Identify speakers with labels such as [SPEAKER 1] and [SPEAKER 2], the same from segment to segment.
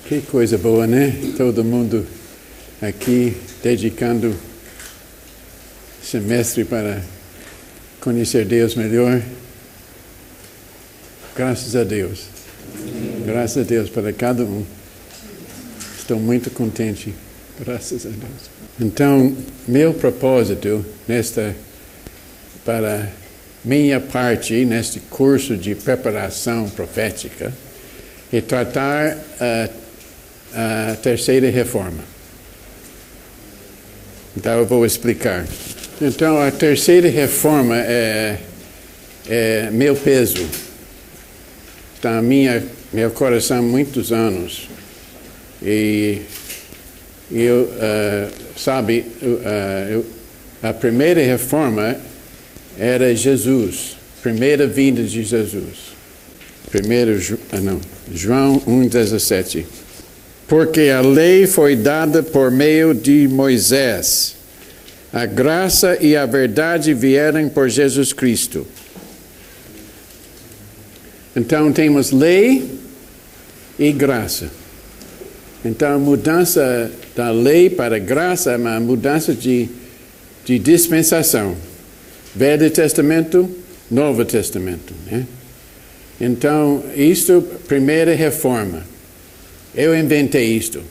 [SPEAKER 1] Que coisa boa, né? Todo mundo aqui dedicando semestre para conhecer Deus melhor. Graças a Deus. Graças a Deus para cada um. Estou muito contente. Graças a Deus. Então, meu propósito para minha parte neste curso de preparação profética é tratar a terceira reforma. Então eu vou explicar. Então a terceira reforma é meu peso. Está meu coração há muitos anos. E a primeira reforma era Jesus, primeira vinda de Jesus. João 1,17. Porque a lei foi dada por meio de Moisés. A graça e a verdade vieram por Jesus Cristo. Então temos lei e graça. Então a mudança da lei para a graça é uma mudança de dispensação. Velho Testamento, Novo Testamento, né? Então, isto, primeira reforma. Eu inventei isto.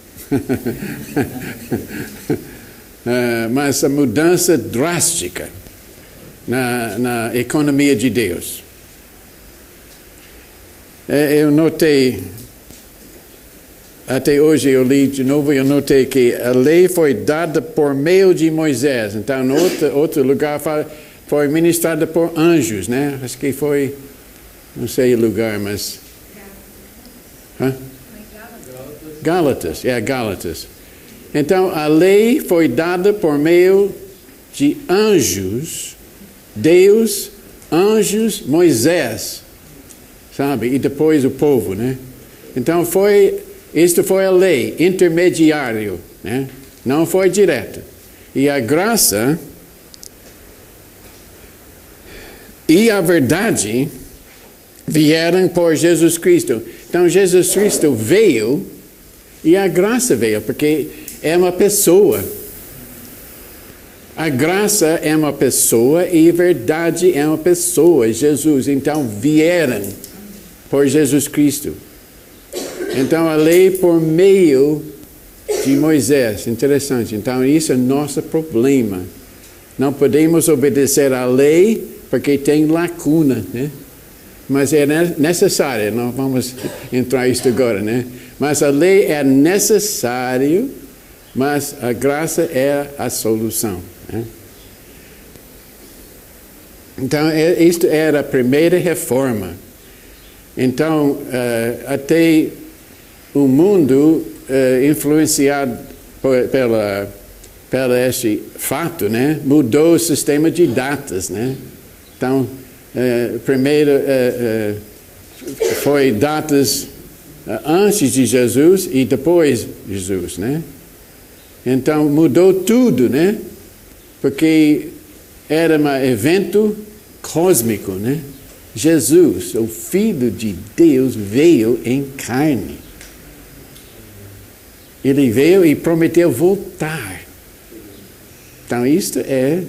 [SPEAKER 1] Mas a mudança drástica na economia de Deus. Eu notei, até hoje eu li de novo, eu notei que a lei foi dada por meio de Moisés. Então, em outro lugar, foi ministrada por anjos, né? Acho que foi, não sei o lugar, mas... Gálatas. Gálatas. Então, a lei foi dada por meio de anjos, Deus, anjos, Moisés, sabe? E depois o povo, né? Então, isto foi a lei, intermediário, né? Não foi direta. E a graça e a verdade vieram por Jesus Cristo. Então, Jesus Cristo veio e a graça veio, porque é uma pessoa. A graça é uma pessoa e a verdade é uma pessoa, Jesus. Então, vieram por Jesus Cristo. Então, a lei por meio de Moisés. Interessante. Então, isso é nosso problema. Não podemos obedecer à lei porque tem lacuna, né? Mas é necessária, não vamos entrar nisso agora, né? Mas a lei é necessária, mas a graça é a solução, né? Então, isto era a primeira reforma. Então, até o mundo influenciado pelo este fato, né? Mudou o sistema de datas, né? Então, primeiro foi datas antes de Jesus e depois de Jesus, né? Então mudou tudo, né? Porque era um evento cósmico, né? Jesus, o Filho de Deus, veio em carne. Ele veio e prometeu voltar. Então isto é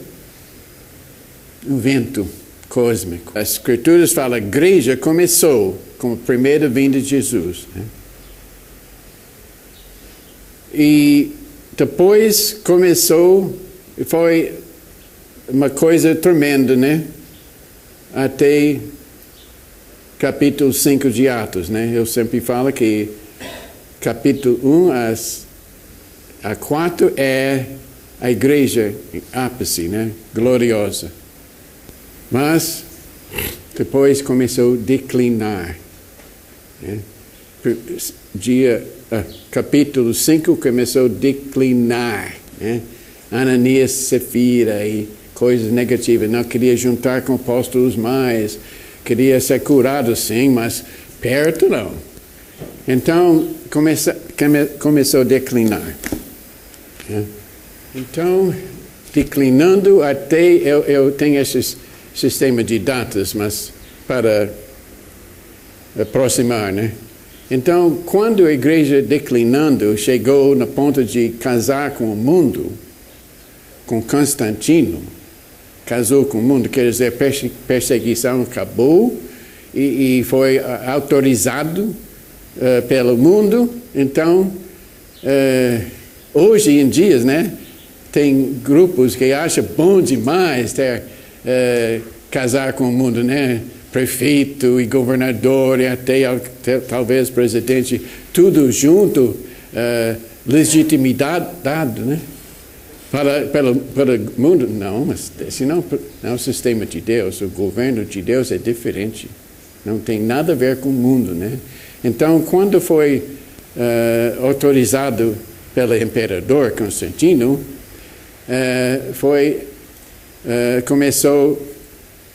[SPEAKER 1] um evento cósmico. As Escrituras falam que a igreja começou com a primeira vinda de Jesus, né? E depois foi uma coisa tremenda, né? Até capítulo 5 de Atos, né? Eu sempre falo que capítulo 1 a 4 é a igreja ápice, né? Gloriosa. Mas depois começou a declinar, né? Capítulo 5 começou a declinar, né? Ananias, Safira e coisas negativas. Não queria juntar com apóstolos mais. Queria ser curado sim, mas perto não. Então começou a declinar, né? Então, declinando até eu tenho esse sistema de datas, mas para aproximar, né? Então, quando a igreja declinando chegou no ponto de casar com o mundo, com Constantino, casou com o mundo, quer dizer, perseguição acabou e foi autorizado pelo mundo. Então, hoje em dia, né, tem grupos que acham bom demais casar com o mundo, né? Prefeito e governador e até talvez presidente, tudo junto, legitimidade dado, né? Para o mundo, não, mas esse não é o sistema de Deus, o governo de Deus é diferente, não tem nada a ver com o mundo, né? Então, quando foi autorizado pelo imperador Constantino, começou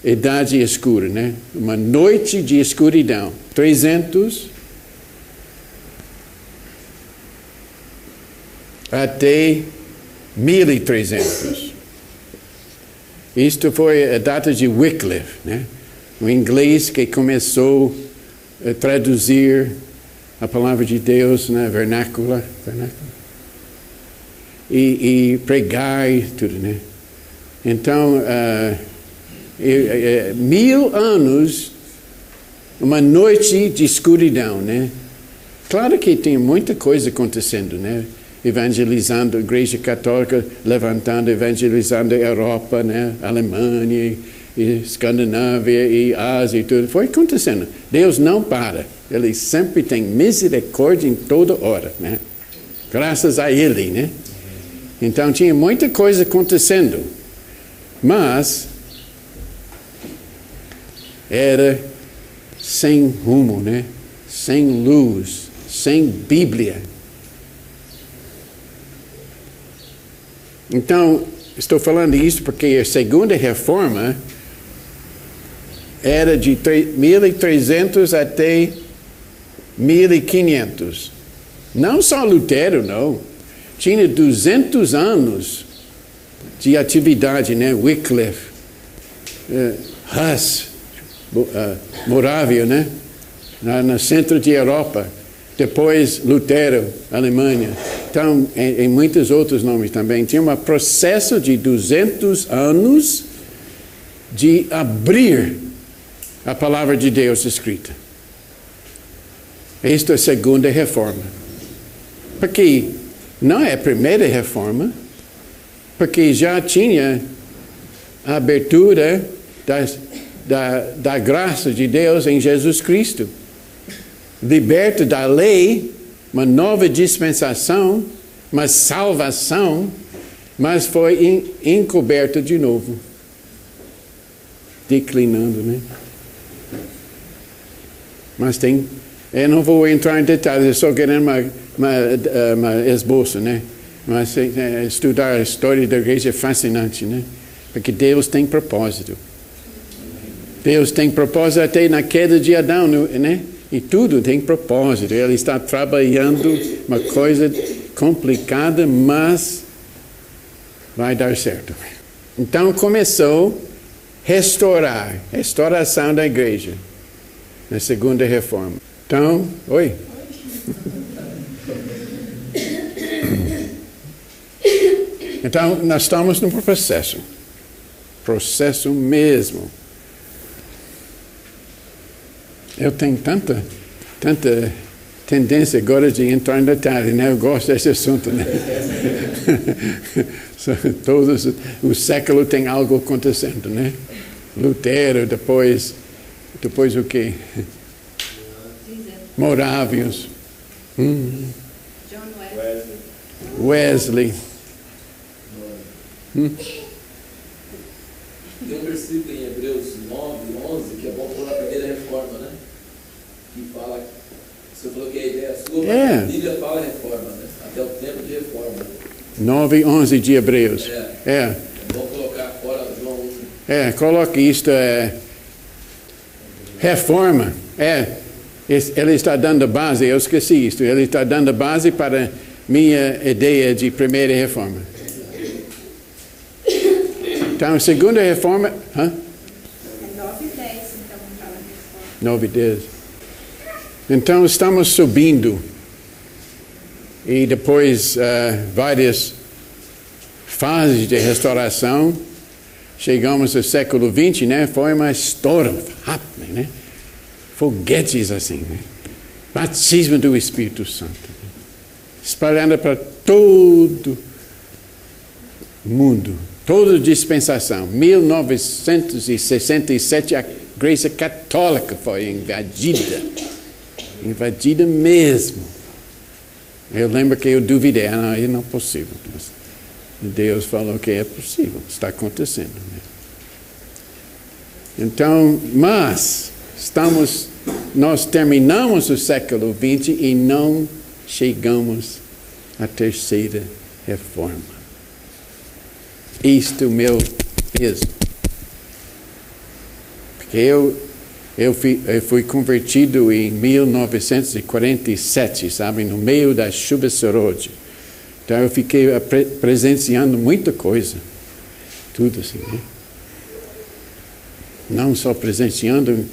[SPEAKER 1] Idade escura, né? Uma noite de escuridão. 300 até 1300. Isto foi a data de Wycliffe, né? O inglês que começou a traduzir a palavra de Deus na vernácula e pregar e tudo, né? Então, 1000 anos, uma noite de escuridão, né? Claro que tem muita coisa acontecendo, né? Evangelizando a Igreja Católica, levantando, evangelizando a Europa, né? Alemanha, e Escandinávia, e Ásia e tudo. Foi acontecendo. Deus não para. Ele sempre tem misericórdia em toda hora, né? Graças a Ele, né? Então tinha muita coisa acontecendo. Mas era sem rumo, né? Sem luz, sem Bíblia. Então, estou falando isso porque a segunda reforma era de 1300 até 1500. Não só Lutero, não. Tinha 200 anos de atividade, né? Wycliffe, Hus, Moravia, né? No centro de Europa. Depois Lutero, Alemanha. Então, em muitos outros nomes também. Tinha um processo de 200 anos de abrir a palavra de Deus escrita. Esta é a segunda reforma. Porque não é a primeira reforma, porque já tinha a abertura da graça de Deus em Jesus Cristo. Liberto da lei, uma nova dispensação, uma salvação, mas foi encoberto de novo. Declinando, né? Mas eu não vou entrar em detalhes, eu só querendo uma esboço, né? Mas estudar a história da igreja é fascinante, né? Porque Deus tem propósito. Deus tem propósito até na queda de Adão, né? E tudo tem propósito. Ele está trabalhando uma coisa complicada, mas vai dar certo. Então começou a restauração da igreja, na segunda reforma. Então, oi. Então, nós estamos num processo mesmo. Eu tenho tanta tendência agora de entrar em detalhe, né? Eu gosto desse assunto, né? Todos o século tem algo acontecendo, né? Lutero, depois o quê? Morávios. Wesley.
[SPEAKER 2] Tem um versículo em Hebreus 9, 11, que é bom falar a primeira reforma, né? Que fala, você falou que a ideia é sua, mas a Bíblia fala reforma, né? Até o tempo de reforma.
[SPEAKER 1] 9, 11 de Hebreus.
[SPEAKER 2] É bom colocar fora João 1.
[SPEAKER 1] Coloque isto, reforma. Ele está dando base, eu esqueci isto, ele está dando base para minha ideia de primeira reforma. Então, a segunda reforma...
[SPEAKER 3] 9 e 10, então, fala reforma.
[SPEAKER 1] 9 e 10. Então estamos subindo. E depois várias fases de restauração. Chegamos ao século XX, né? Foi uma história rápida, né? Foguetes assim, né? Batismo do Espírito Santo. Né? Espalhando para todo mundo. Toda dispensação. 1967 a Igreja Católica foi invadida. Invadida mesmo. Eu lembro que eu duvidei. Não é possível. Mas Deus falou que é possível. Está acontecendo. Né? Então, mas nós terminamos o século XX e não chegamos à terceira reforma. Isto meu peso. Porque eu fui convertido em 1947, sabe, no meio da chuva sorode. Então eu fiquei presenciando muita coisa. Tudo assim, né? Não só presenciando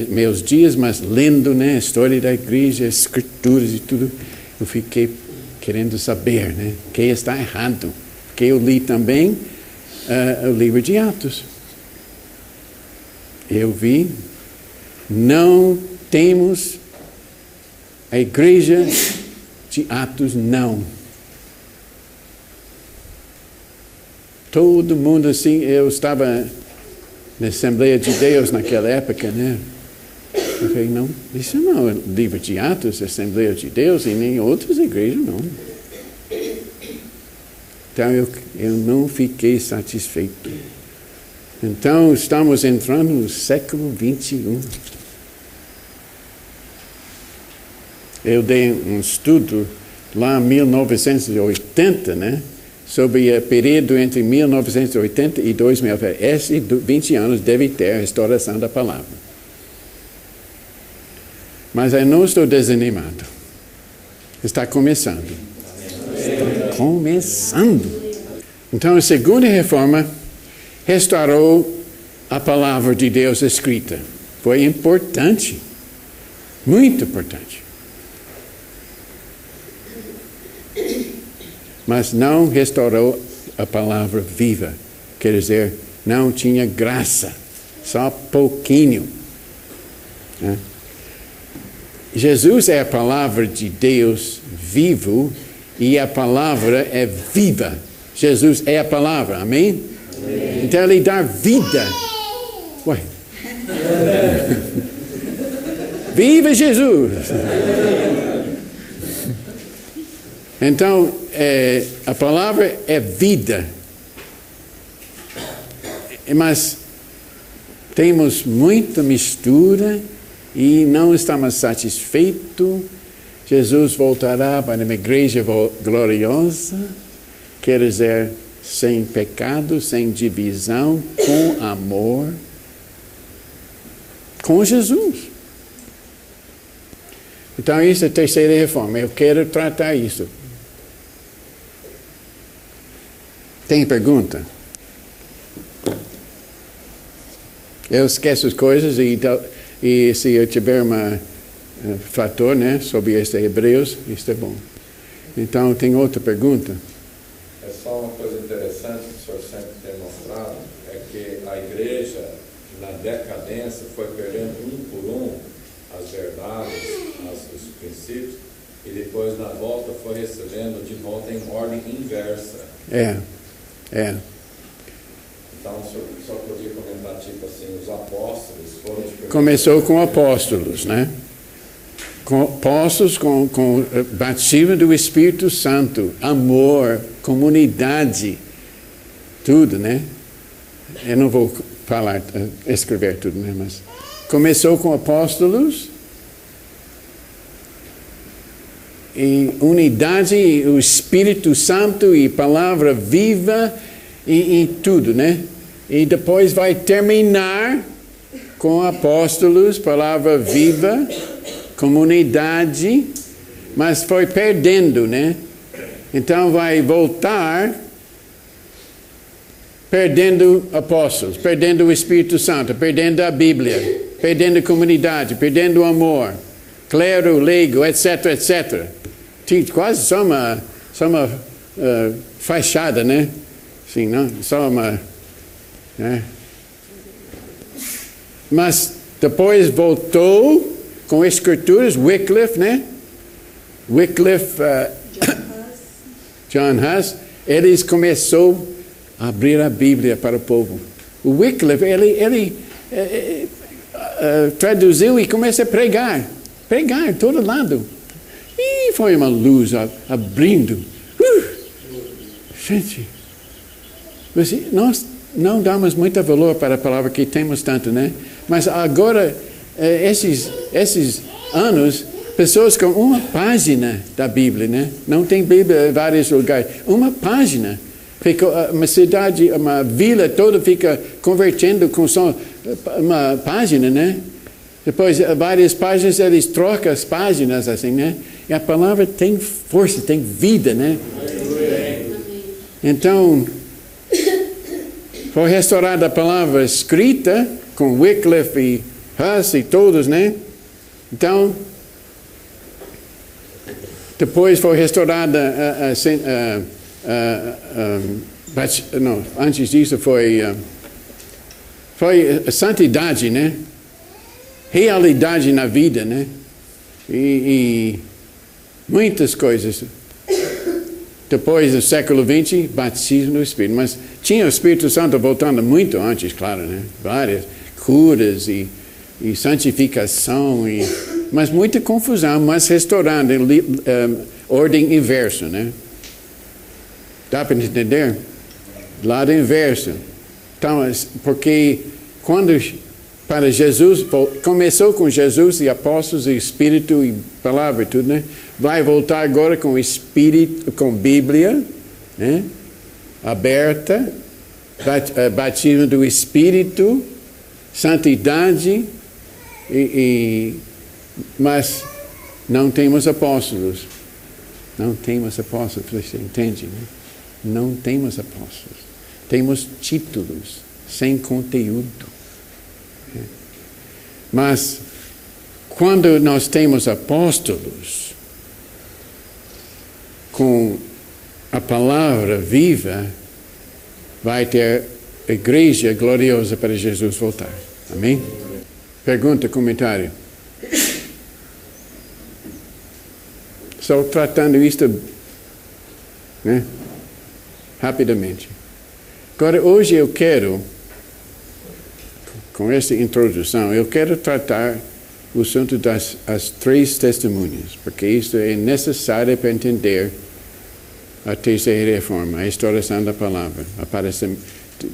[SPEAKER 1] meus dias, mas lendo, né, a história da igreja, escrituras e tudo. Eu fiquei querendo saber, né, o que está errado. Porque eu li também o livro de Atos. Eu vi, não temos a igreja de Atos, não. Todo mundo assim, eu estava na Assembleia de Deus naquela época, né? Eu falei, não, isso não é o livro de Atos, Assembleia de Deus, e nem outras igrejas, não. Então eu não fiquei satisfeito. Então estamos entrando no século XXI. Eu dei um estudo lá em 1980, né? Sobre o período entre 1980 e 2000. Esses 20 anos deve ter a restauração da palavra. Mas eu não estou desanimado. Está começando. Está começando. Então a segunda reforma restaurou a palavra de Deus escrita. Foi importante. Muito importante. Mas não restaurou a palavra viva. Quer dizer, não tinha graça. Só pouquinho. Né? Jesus é a palavra de Deus vivo e a palavra é viva. Jesus é a palavra, amém? Amém. Então ele dá vida. Ué. Viva Jesus! Então, a palavra é vida. Mas temos muita mistura e não estamos satisfeitos. Jesus voltará para uma igreja gloriosa, quer dizer, sem pecado, sem divisão, com amor, com Jesus. Então, isso é a terceira reforma. Eu quero tratar isso. Tem pergunta? Eu esqueço as coisas e se eu tiver um fator, né, sobre este Hebreus, isso é bom. Então, tem outra pergunta?
[SPEAKER 3] É só uma coisa interessante que o senhor sempre tem mostrado, é que a igreja, na decadência, foi perdendo um por um as verdades, os princípios, e depois, na volta, foi recebendo de volta em ordem inversa.
[SPEAKER 1] É.
[SPEAKER 3] Então, o senhor só podia comentar, tipo assim, os apóstolos foram...
[SPEAKER 1] Começou com apóstolos, né? Com apóstolos, com batismo do Espírito Santo, amor, comunidade, tudo, né? Eu não vou escrever tudo, né? Mas começou com apóstolos e unidade, o Espírito Santo e palavra viva e tudo, né? E depois vai terminar com apóstolos, palavra viva, comunidade, mas foi perdendo, né? Então vai voltar perdendo apóstolos, perdendo o Espírito Santo, perdendo a Bíblia. perdendo a comunidade, perdendo o amor, clero, leigo, etc, etc. Quase só uma fachada, né? Sim, não? Só uma... Né? Mas depois voltou com escrituras, Wycliffe, né? Wycliffe, John Huss, eles começou a abrir a Bíblia para o povo. O Wycliffe, ele traduziu e começou a pregar todo lado. E foi uma luz abrindo. Gente, nós não damos muito valor para a palavra que temos tanto, né? Mas agora, esses anos, pessoas com uma página da Bíblia, né? Não tem Bíblia em vários lugares. Uma página. Fica uma cidade, uma vila toda fica convertendo com só uma página, né? Depois, várias páginas, eles trocam as páginas, assim, né? E a palavra tem força, tem vida, né? Então, foi restaurada a palavra escrita, com Wycliffe e Huss e todos, né? Então, depois foi restaurada não, antes disso foi a santidade, né? Realidade na vida, né? E muitas coisas. Depois do século XX, batismo no Espírito. Mas tinha o Espírito Santo voltando muito antes, claro, né? Várias curas e santificação, mas muita confusão, mas restaurando ordem inversa, né? Dá para entender? Lado inverso. Então, porque quando para Jesus, começou com Jesus e apóstolos e Espírito e palavra e tudo, né? Vai voltar agora com Espírito, com Bíblia, né? Aberta, batismo do Espírito, santidade, mas não temos apóstolos. Não temos apóstolos, você entende, né? Não temos apóstolos. Temos títulos sem conteúdo. Mas, quando nós temos apóstolos com a palavra viva, vai ter igreja gloriosa para Jesus voltar. Amém? Pergunta, comentário. Só tratando isto, né? Rapidamente. Agora, hoje eu quero, com essa introdução, eu quero tratar o assunto das três testemunhas, porque isso é necessário para entender a terceira reforma, a instauração da palavra, a aparição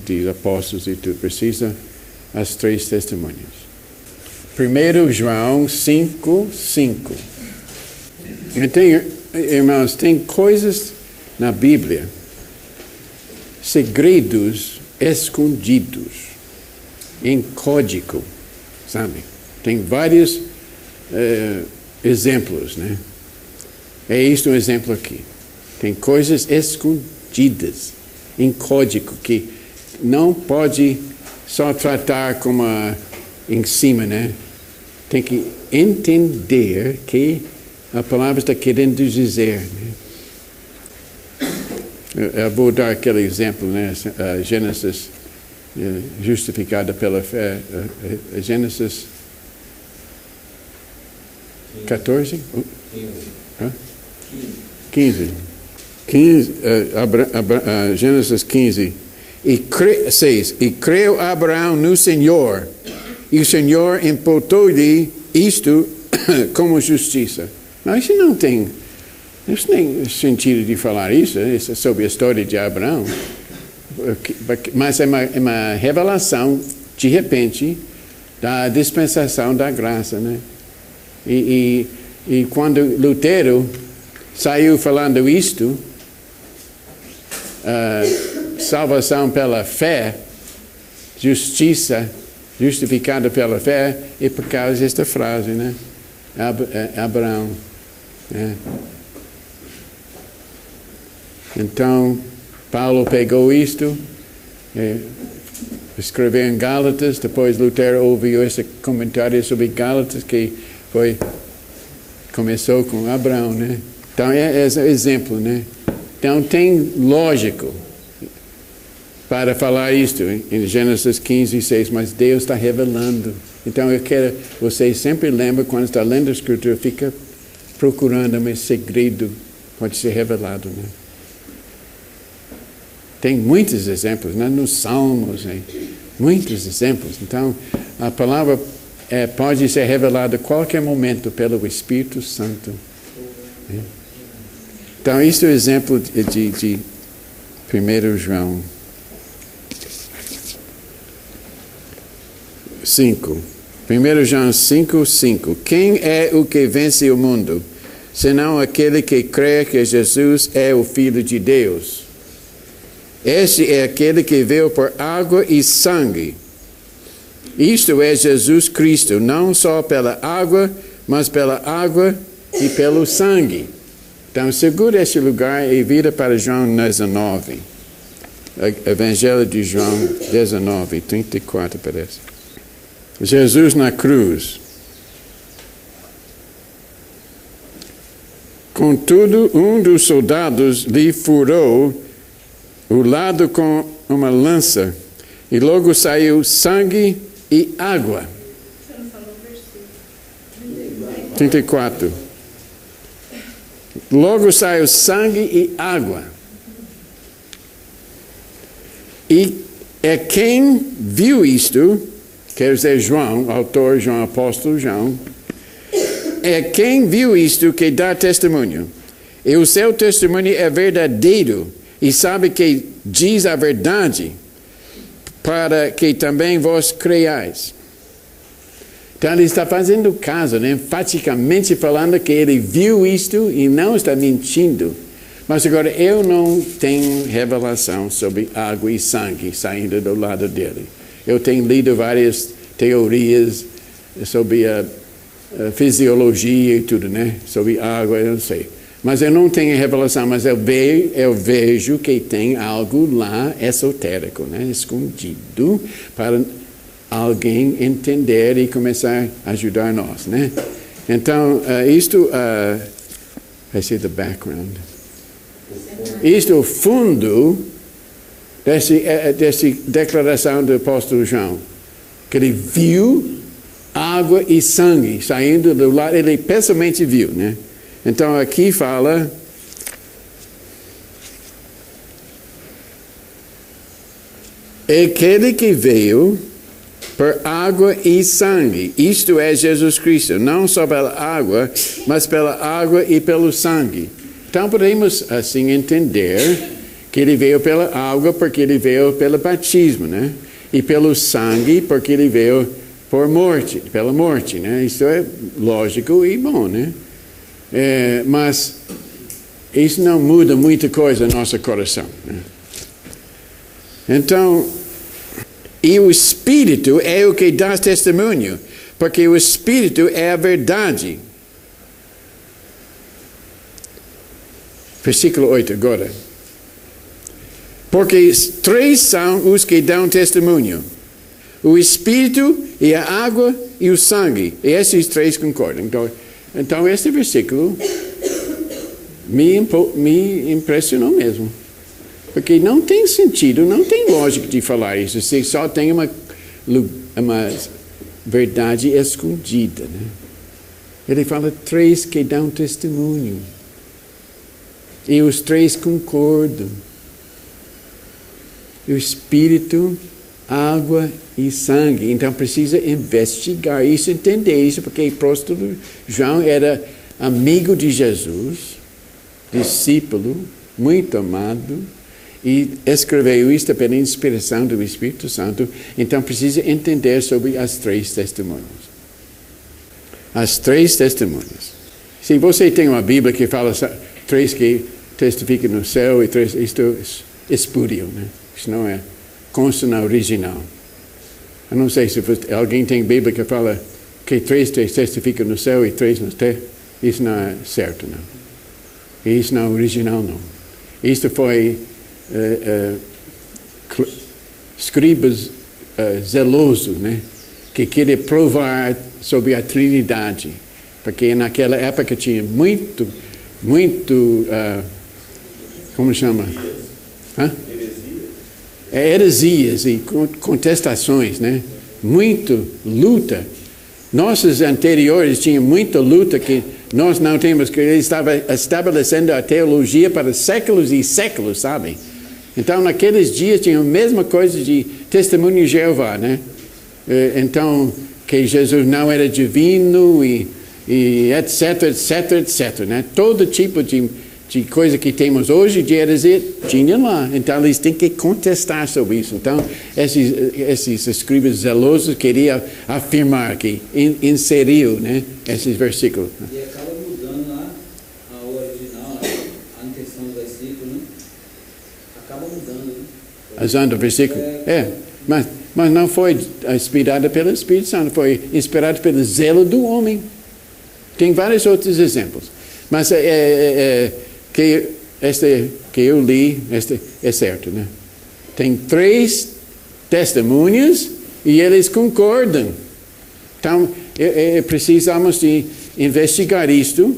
[SPEAKER 1] de apóstolos e tudo. Precisa as três testemunhas. 1 João 5:5. Irmãos, tem coisas na Bíblia, segredos escondidos, em código, sabe? Tem vários exemplos, né? É isso um exemplo aqui. Tem coisas escondidas em código que não pode só tratar como em cima, né? Tem que entender que a palavra está querendo dizer, né? Eu vou dar aquele exemplo, né? Gênesis, justificada pela fé. Gênesis 14? 15. Gênesis 15. 6. E creu Abraão no Senhor, e o Senhor imputou-lhe isto como justiça. Mas isso não tem sentido de falar isso é sobre a história de Abraão. Mas é uma revelação, de repente, da dispensação da graça, né? E quando Lutero saiu falando isto, salvação pela fé, justiça, justificada pela fé, é por causa desta frase, né? Abraão. Né? Então, Paulo pegou isto, escreveu em Gálatas, depois Lutero ouviu esse comentário sobre Gálatas que começou com Abraão, né? Então é exemplo, né? Então tem lógico para falar isto em Gênesis 15:6, mas Deus está revelando. Então eu quero vocês sempre lembrem quando está lendo a Escritura, fica procurando um segredo pode ser revelado, né? Tem muitos exemplos, né? Nos Salmos, né? Muitos exemplos. Então a palavra pode ser revelada a qualquer momento pelo Espírito Santo. Né? Então isso é o exemplo de 1 João 5. 1 João 5:5. Quem é o que vence o mundo, senão aquele que crê que Jesus é o Filho de Deus? Este é aquele que veio por água e sangue. Isto é Jesus Cristo, não só pela água, mas pela água e pelo sangue. Então, segura esse lugar e vira para João 19. Evangelho de João 19:34, parece. Jesus na cruz. Contudo, um dos soldados lhe furou o lado com uma lança, e logo saiu sangue e água. 34. Logo saiu sangue e água. E é quem viu isto, quer dizer João, autor João, apóstolo João, é quem viu isto que dá testemunho. E o seu testemunho é verdadeiro, e sabe que diz a verdade, para que também vós creiais. Então ele está fazendo caso, né? Enfaticamente falando que ele viu isto e não está mentindo. Mas agora eu não tenho revelação sobre água e sangue saindo do lado dele. Eu tenho lido várias teorias sobre a fisiologia e tudo, né? Sobre água, eu não sei. Mas eu não tenho revelação, mas eu vejo que tem algo lá esotérico, né? Escondido, para alguém entender e começar a ajudar nós, né? Então, isto vai ser the background. Isto é o fundo dessa declaração do apóstolo João, que ele viu água e sangue saindo do lado, ele pessoalmente viu, né? Então aqui fala aquele que veio por água e sangue, isto é Jesus Cristo, não só pela água, mas pela água e pelo sangue. Então podemos assim entender que ele veio pela água porque ele veio pelo batismo, né? E pelo sangue porque ele veio por morte, pela morte, né? Isso é lógico e bom, né? Mas isso não muda muita coisa no nosso coração, né? Então, e o Espírito é o que dá testemunho, porque o Espírito é a verdade. Versículo 8 agora. Porque 3 são os que dão testemunho: o Espírito e a água e o sangue. E esses 3 concordam. Então esse versículo me impressionou mesmo. Porque não tem sentido, não tem lógica de falar isso. Se só tem uma verdade escondida, né? Ele fala 3 que dão testemunho. E os 3 concordam. O Espírito, água e sangue. Então precisa investigar isso, entender isso, porque o apóstolo João era amigo de Jesus, discípulo, muito amado, e escreveu isso pela inspiração do Espírito Santo. Então precisa entender sobre as 3 testemunhas. As 3 testemunhas. Se você tem uma Bíblia que fala 3 que testificam no céu e 3, isto é espúrio, né? Isso não é, consta na original. Eu não sei se alguém tem Bíblia que fala que 3 testificam no céu e 3 na terra. Isso não é certo, não. Isso não é original, não. Isso foi escribas zeloso, né? Que queria provar sobre a Trindade. Porque naquela época tinha muito, como chama? Heresias e contestações, né? Muito luta. Nossos anteriores tinham muita luta que nós não temos, que ele estava estabelecendo a teologia para séculos e séculos, sabe? Então, naqueles dias tinha a mesma coisa de testemunho de Jeová, né? Então, que Jesus não era divino e etc, etc, etc, né? Todo tipo de coisa que temos hoje de heresia tinha lá. Então, eles têm que contestar sobre isso. Então, esses escribas zelosos queriam afirmar que inseriu, né, esses versículos.
[SPEAKER 4] E acaba mudando lá a original, a intenção do versículo, né? Acaba mudando, né?
[SPEAKER 1] Usando o versículo. Mas não foi inspirada pelo Espírito Santo, foi inspirada pelo zelo do homem. Tem vários outros exemplos. Mas que eu li, este é certo, né? Tem 3 testemunhas e eles concordam. Então, precisamos de investigar isto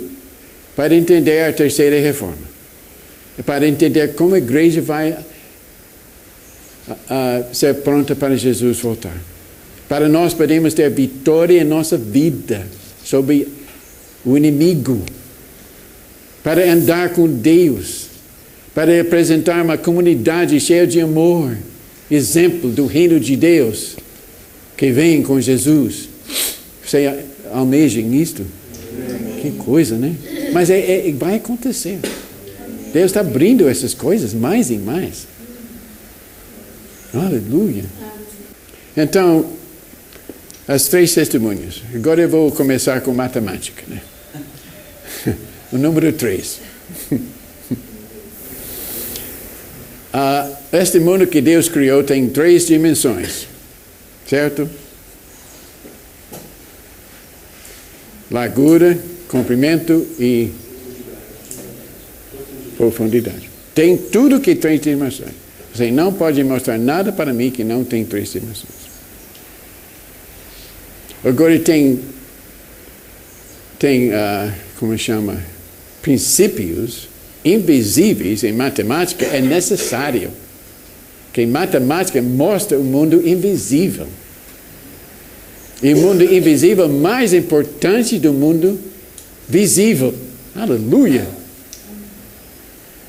[SPEAKER 1] para entender a terceira reforma. Para entender como a igreja vai ser pronta para Jesus voltar. Para nós podemos ter vitória em nossa vida sobre o inimigo. Para andar com Deus, para apresentar uma comunidade cheia de amor, exemplo do reino de Deus, que vem com Jesus. Você almeja nisto? Que coisa, né? Mas vai acontecer. Deus está abrindo essas coisas mais e mais. Aleluia. Então, as 3 testemunhas. Agora eu vou começar com matemática, né? O número 3. Este mundo que Deus criou tem 3 dimensões, certo? Largura, comprimento e profundidade. Tem tudo que 3 dimensões. Você não pode mostrar nada para mim que não tem 3 dimensões. Agora tem como chama? Princípios invisíveis em matemática é necessário. Que matemática mostra o mundo invisível. E o mundo invisível mais importante do mundo visível. Aleluia!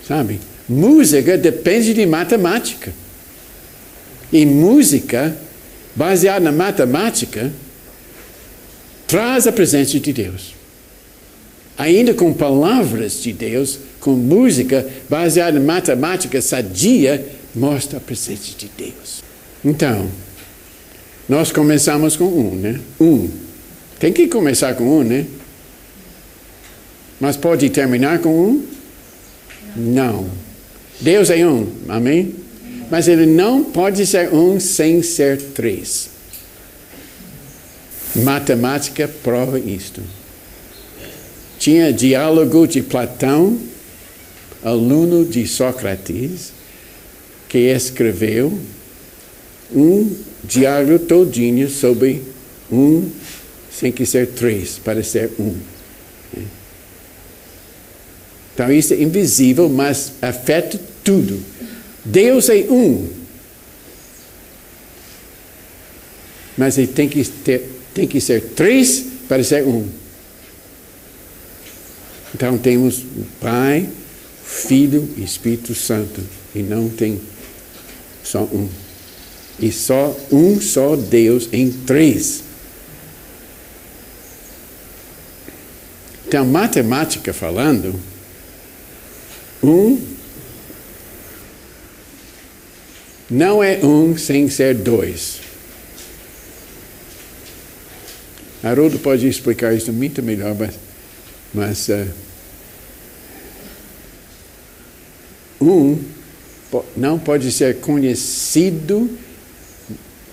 [SPEAKER 1] Sabe? Música depende de matemática. E música, baseada na matemática, traz a presença de Deus. Ainda com palavras de Deus, com música baseada em matemática sadia, mostra a presença de Deus. Então, nós começamos com 1, né? 1. Tem que começar com 1, né? Mas pode terminar com 1? Não. Deus é 1, amém? Mas ele não pode ser 1 sem ser 3. Matemática prova isto. Tinha diálogo de Platão, aluno de Sócrates, que escreveu um diálogo todinho sobre 1 sem que ser 3, para ser 1. Então isso é invisível, mas afeta tudo. Deus é 1. Mas ele tem que ser 3 para ser 1. Então temos o Pai, Filho e Espírito Santo. E não tem só 1. E só Deus em 3. Então, matemática falando, 1 não é 1 sem ser 2. Haroldo pode explicar isso muito melhor, mas 1 não pode ser conhecido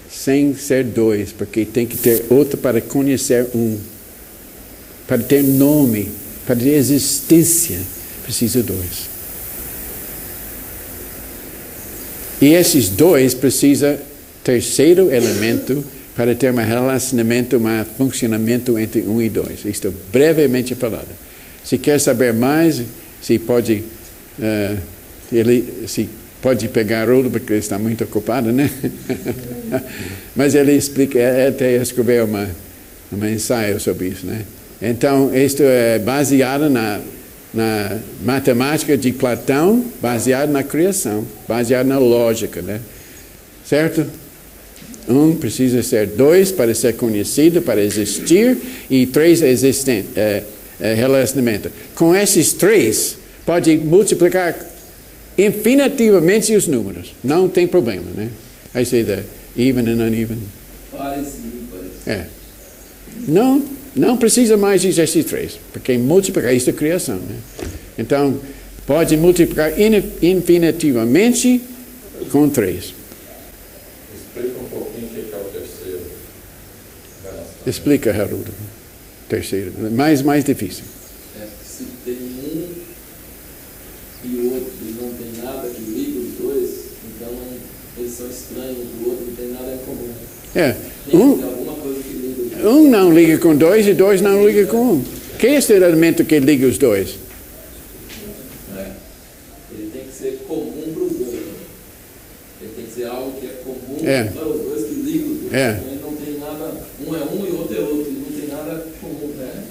[SPEAKER 1] sem ser 2, porque tem que ter outro para conhecer 1. Para ter nome, para ter existência, precisa 2. E esses 2 precisam terceiro elemento para ter um relacionamento, um funcionamento entre 1 e 2. Isto brevemente falado. Se quer saber mais, se pode pegar outro, porque ele está muito ocupado, né? Mas ele explica, até escreveu um ensaio sobre isso, né? Então, isto é baseado na matemática de Platão, baseado na criação, baseado na lógica, né? Certo? 1 precisa ser 2 para ser conhecido, para existir, e 3 relacionamento. Com esses 3, pode multiplicar infinitivamente os números. Não tem problema, né? I say that, even and uneven.
[SPEAKER 2] Parece.
[SPEAKER 1] Não precisa mais de esses 3, porque multiplicar isso é criação, né? Então, pode multiplicar infinitivamente com 3.
[SPEAKER 3] Explica um pouquinho o que é o terceiro.
[SPEAKER 1] Explica, Haroldo. Terceiro. Mais difícil.
[SPEAKER 2] Se tem um e o outro e não tem nada que liga os dois, então eles são estranhos um do outro, não tem nada em comum. Tem alguma coisa que liga os dois.
[SPEAKER 1] Um não liga com 2 e 2 não liga com 1. Que é esse elemento que liga os dois?
[SPEAKER 2] Ele tem que ser comum para os dois. Ele tem que ser algo que é comum para os dois, que liga os dois. Então, não tem nada, um é um e outro é outro, e não tem nada comum, né?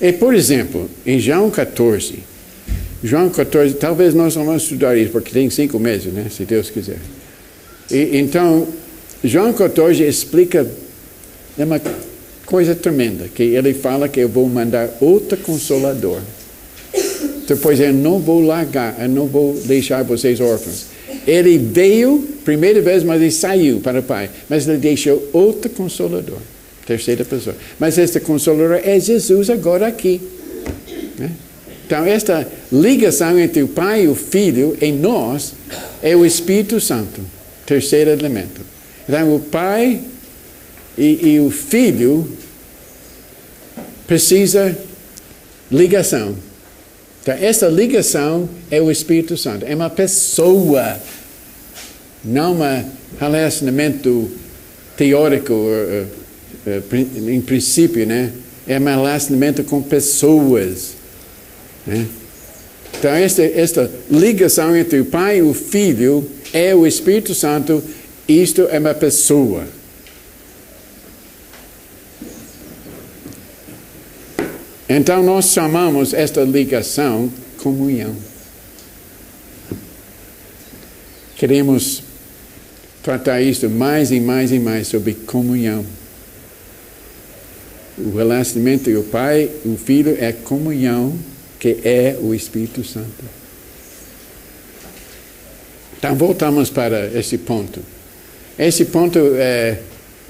[SPEAKER 1] E, por exemplo, em João 14, talvez nós não vamos estudar isso, porque tem 5 meses, né? Se Deus quiser. Então, João 14 explica uma coisa tremenda, que ele fala que eu vou mandar outro Consolador. Depois eu não vou largar, eu não vou deixar vocês órfãos. Ele veio, primeira vez, mas ele saiu para o Pai. Mas ele deixou outro Consolador, terceira pessoa. Mas este Consolador é Jesus agora aqui. Né? Então, esta ligação entre o Pai e o Filho em nós é o Espírito Santo, terceiro elemento. Então, o Pai e o Filho precisa ligação. Então, essa ligação é o Espírito Santo. É uma pessoa, não um relacionamento teórico, em princípio, né? É um relacionamento com pessoas. Né? Então, esta ligação entre o Pai e o Filho é o Espírito Santo. Isto é uma pessoa. Então, nós chamamos esta ligação comunhão. Queremos tratar isso mais e mais e mais sobre comunhão. O relacionamento entre o Pai e o Filho é comunhão, que é o Espírito Santo. Então, voltamos para esse ponto. Esse ponto é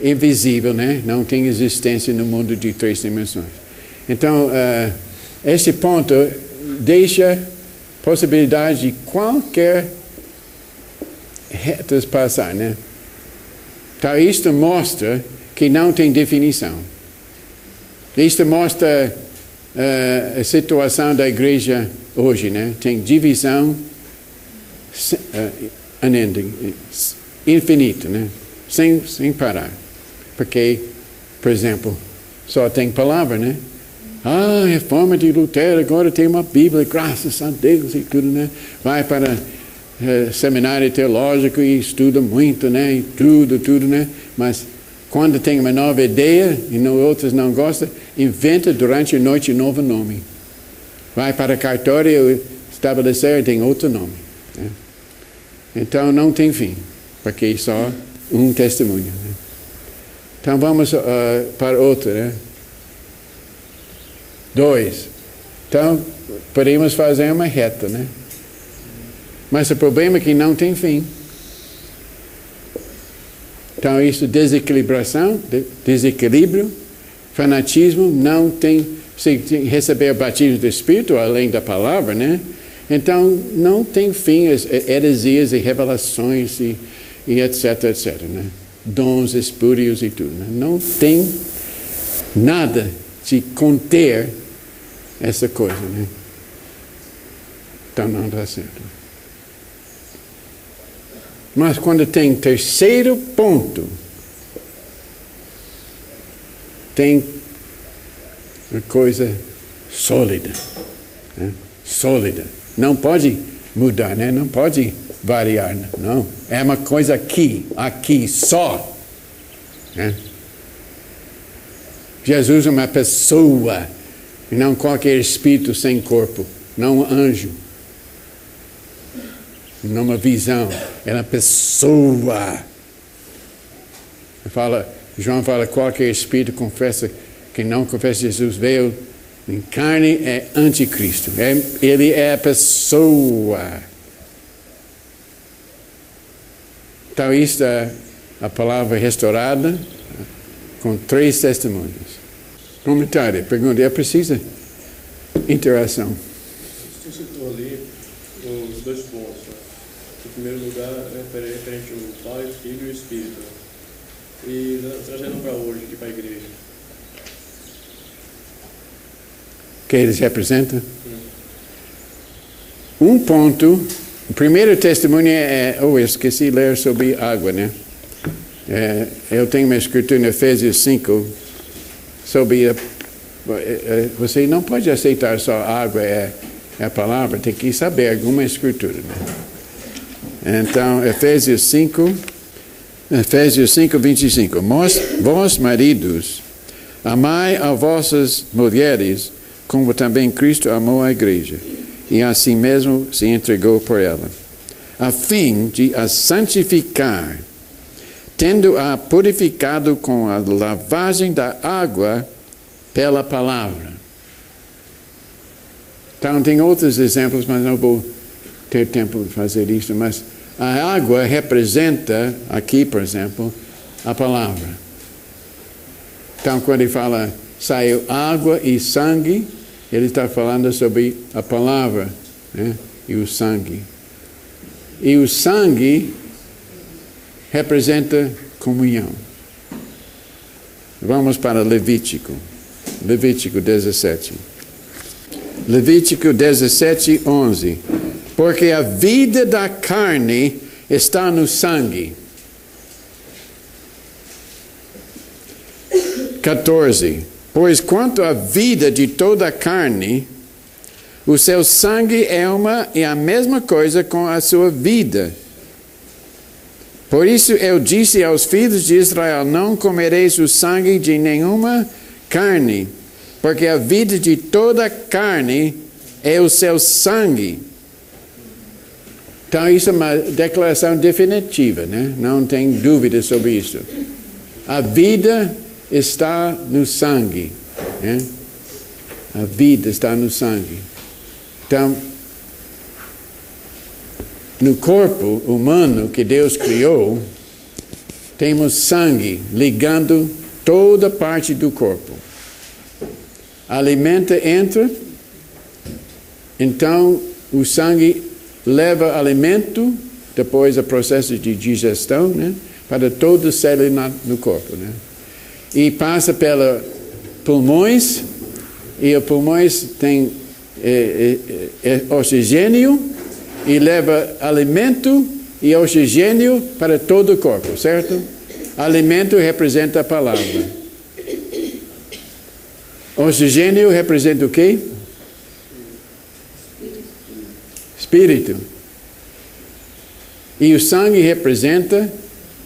[SPEAKER 1] invisível, né? Não tem existência no mundo de 3 dimensões. Então, esse ponto deixa possibilidade de qualquer retas passar, né? Então, isto mostra que não tem definição. Isto mostra a situação da igreja hoje, né? Tem divisão unending, infinito, né? Sem parar. Porque, por exemplo, só tem palavra, né? A reforma de Lutero, agora tem uma Bíblia, graças a Deus e tudo, né? Vai para seminário teológico e estuda muito, né? E tudo, né? Mas quando tem uma nova ideia e outros não gostam, inventa durante a noite um novo nome. Vai para cartório estabelecer, tem outro nome. Né? Então não tem fim, porque é só um testemunho. Né? Então vamos para outro, né? 2. Então, podemos fazer uma reta, né? Mas o problema é que não tem fim. Então, isso desequilibração, desequilíbrio, fanatismo, não tem, se receber o batismo do Espírito, além da palavra, né? Então, não tem fim as heresias e revelações e etc, né? Dons espúrios e tudo, né? Não tem nada de conter essa coisa, né? Então não dá certo. Mas quando tem terceiro ponto, tem uma coisa sólida. Né? Sólida. Não pode mudar, né? Não pode variar. Não. É uma coisa aqui só. Né? Jesus é uma pessoa, e não qualquer espírito sem corpo, não um anjo. Não uma visão, é uma pessoa. João fala, qualquer espírito confessa, que não confessa Jesus veio em carne é anticristo. Ele é a pessoa. Então, isto é a palavra restaurada com 3 testemunhos. Comentário, pergunta, é preciso interação.
[SPEAKER 5] Você citou ali os 2 pontos. Né? Em primeiro lugar, referente ao Pai, o Filho e o Espírito. E trazendo para hoje, aqui para a igreja.
[SPEAKER 1] Que eles representam? Um ponto, o primeiro testemunho eu esqueci de ler sobre água, né? Eu tenho uma escritura em Efésios 5 sobre você não pode aceitar só água é a palavra, tem que saber alguma escritura, né? Então, Efésios 5, 25. Vós, maridos, amai as vossas mulheres, como também Cristo amou a igreja, e assim mesmo se entregou por ela, a fim de a santificar, tendo-a purificado com a lavagem da água pela palavra. Então, tem outros exemplos, mas não vou ter tempo de fazer isso, mas a água representa, aqui, por exemplo, a palavra. Então, quando ele fala, saiu água e sangue, ele está falando sobre a palavra, né? E o sangue. E o sangue representa comunhão. Vamos para Levítico 17. Levítico 17, 11. Porque a vida da carne está no sangue. 14. Pois quanto à vida de toda a carne, o seu sangue é a mesma coisa com a sua vida. Por isso eu disse aos filhos de Israel, não comereis o sangue de nenhuma carne, porque a vida de toda a carne é o seu sangue. Então isso é uma declaração definitiva, né? Não tem dúvida sobre isso. A vida está no sangue, né? A vida está no sangue. Então, no corpo humano que Deus criou, temos sangue ligando toda parte do corpo. Alimento entra, então o sangue leva alimento, depois o processo de digestão, né, para toda célula no corpo, né? E passa pelos pulmões, e os pulmões têm oxigênio, e leva alimento e oxigênio para todo o corpo, certo? Alimento representa a palavra. Oxigênio representa o quê? Espírito. E o sangue representa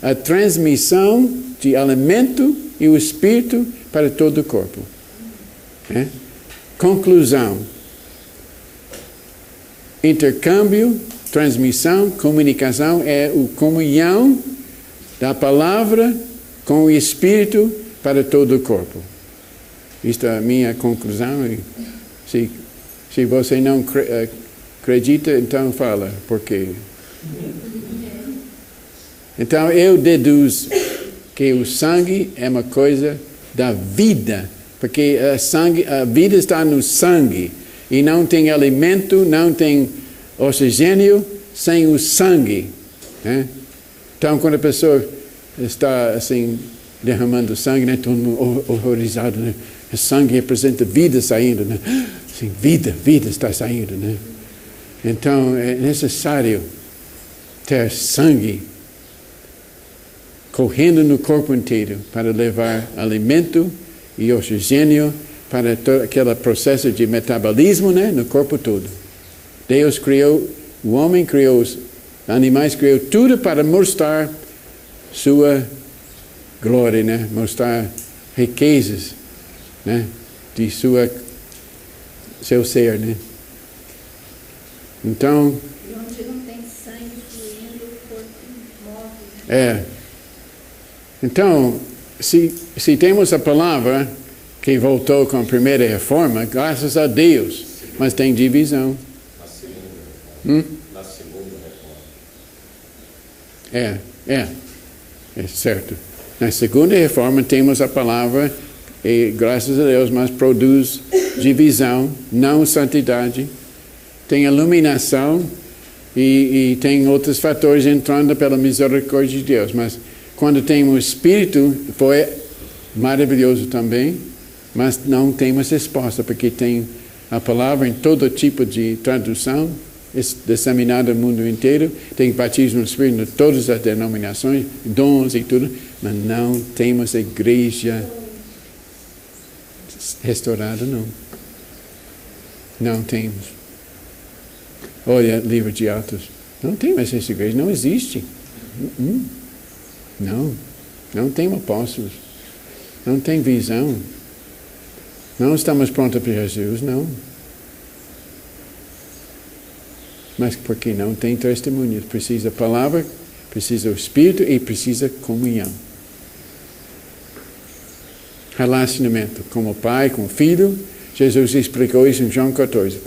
[SPEAKER 1] a transmissão de alimento e o espírito para todo o corpo. Conclusão. Intercâmbio, transmissão, comunicação é a comunhão da palavra com o espírito para todo o corpo. Esta é a minha conclusão. Se você não acredita, então fala por quê. Então eu deduzo que o sangue é uma coisa da vida, porque a vida está no sangue. E não tem alimento, não tem oxigênio sem o sangue. Né? Então, quando a pessoa está assim, derramando sangue, né? Todo mundo horrorizado, né? O sangue representa vida saindo, né? Assim, vida está saindo, né? Então, é necessário ter sangue correndo no corpo inteiro para levar alimento e oxigênio para todo aquele processo de metabolismo, né, no corpo todo. Deus criou, o homem criou os animais, criou tudo para mostrar sua glória, né, mostrar riquezas, né, de seu ser, né. Então,
[SPEAKER 6] e onde não tem sangue fluindo, o corpo morre, né?
[SPEAKER 1] Então, se temos a palavra que voltou com a primeira reforma, graças a Deus, mas tem divisão.
[SPEAKER 3] Na segunda reforma.
[SPEAKER 1] É certo. Na segunda reforma temos a palavra e graças a Deus, mas produz divisão, não santidade. Tem iluminação e tem outros fatores entrando pela misericórdia de Deus. Mas quando tem o Espírito, foi maravilhoso também, mas não temos resposta, porque tem a palavra em todo tipo de tradução, disseminada no mundo inteiro, tem batismo no Espírito em todas as denominações, dons e tudo, mas não temos a igreja restaurada, não. Não temos. Olha, livro de Atos. Não tem mais essa igreja, não existe. Não tem apóstolos. Não tem visão. Não estamos prontos para Jesus, não. Mas porque não tem testemunhas. Precisa palavra, precisa o Espírito e precisa comunhão. Relacionamento com o Pai, com o Filho. Jesus explicou isso em João 14.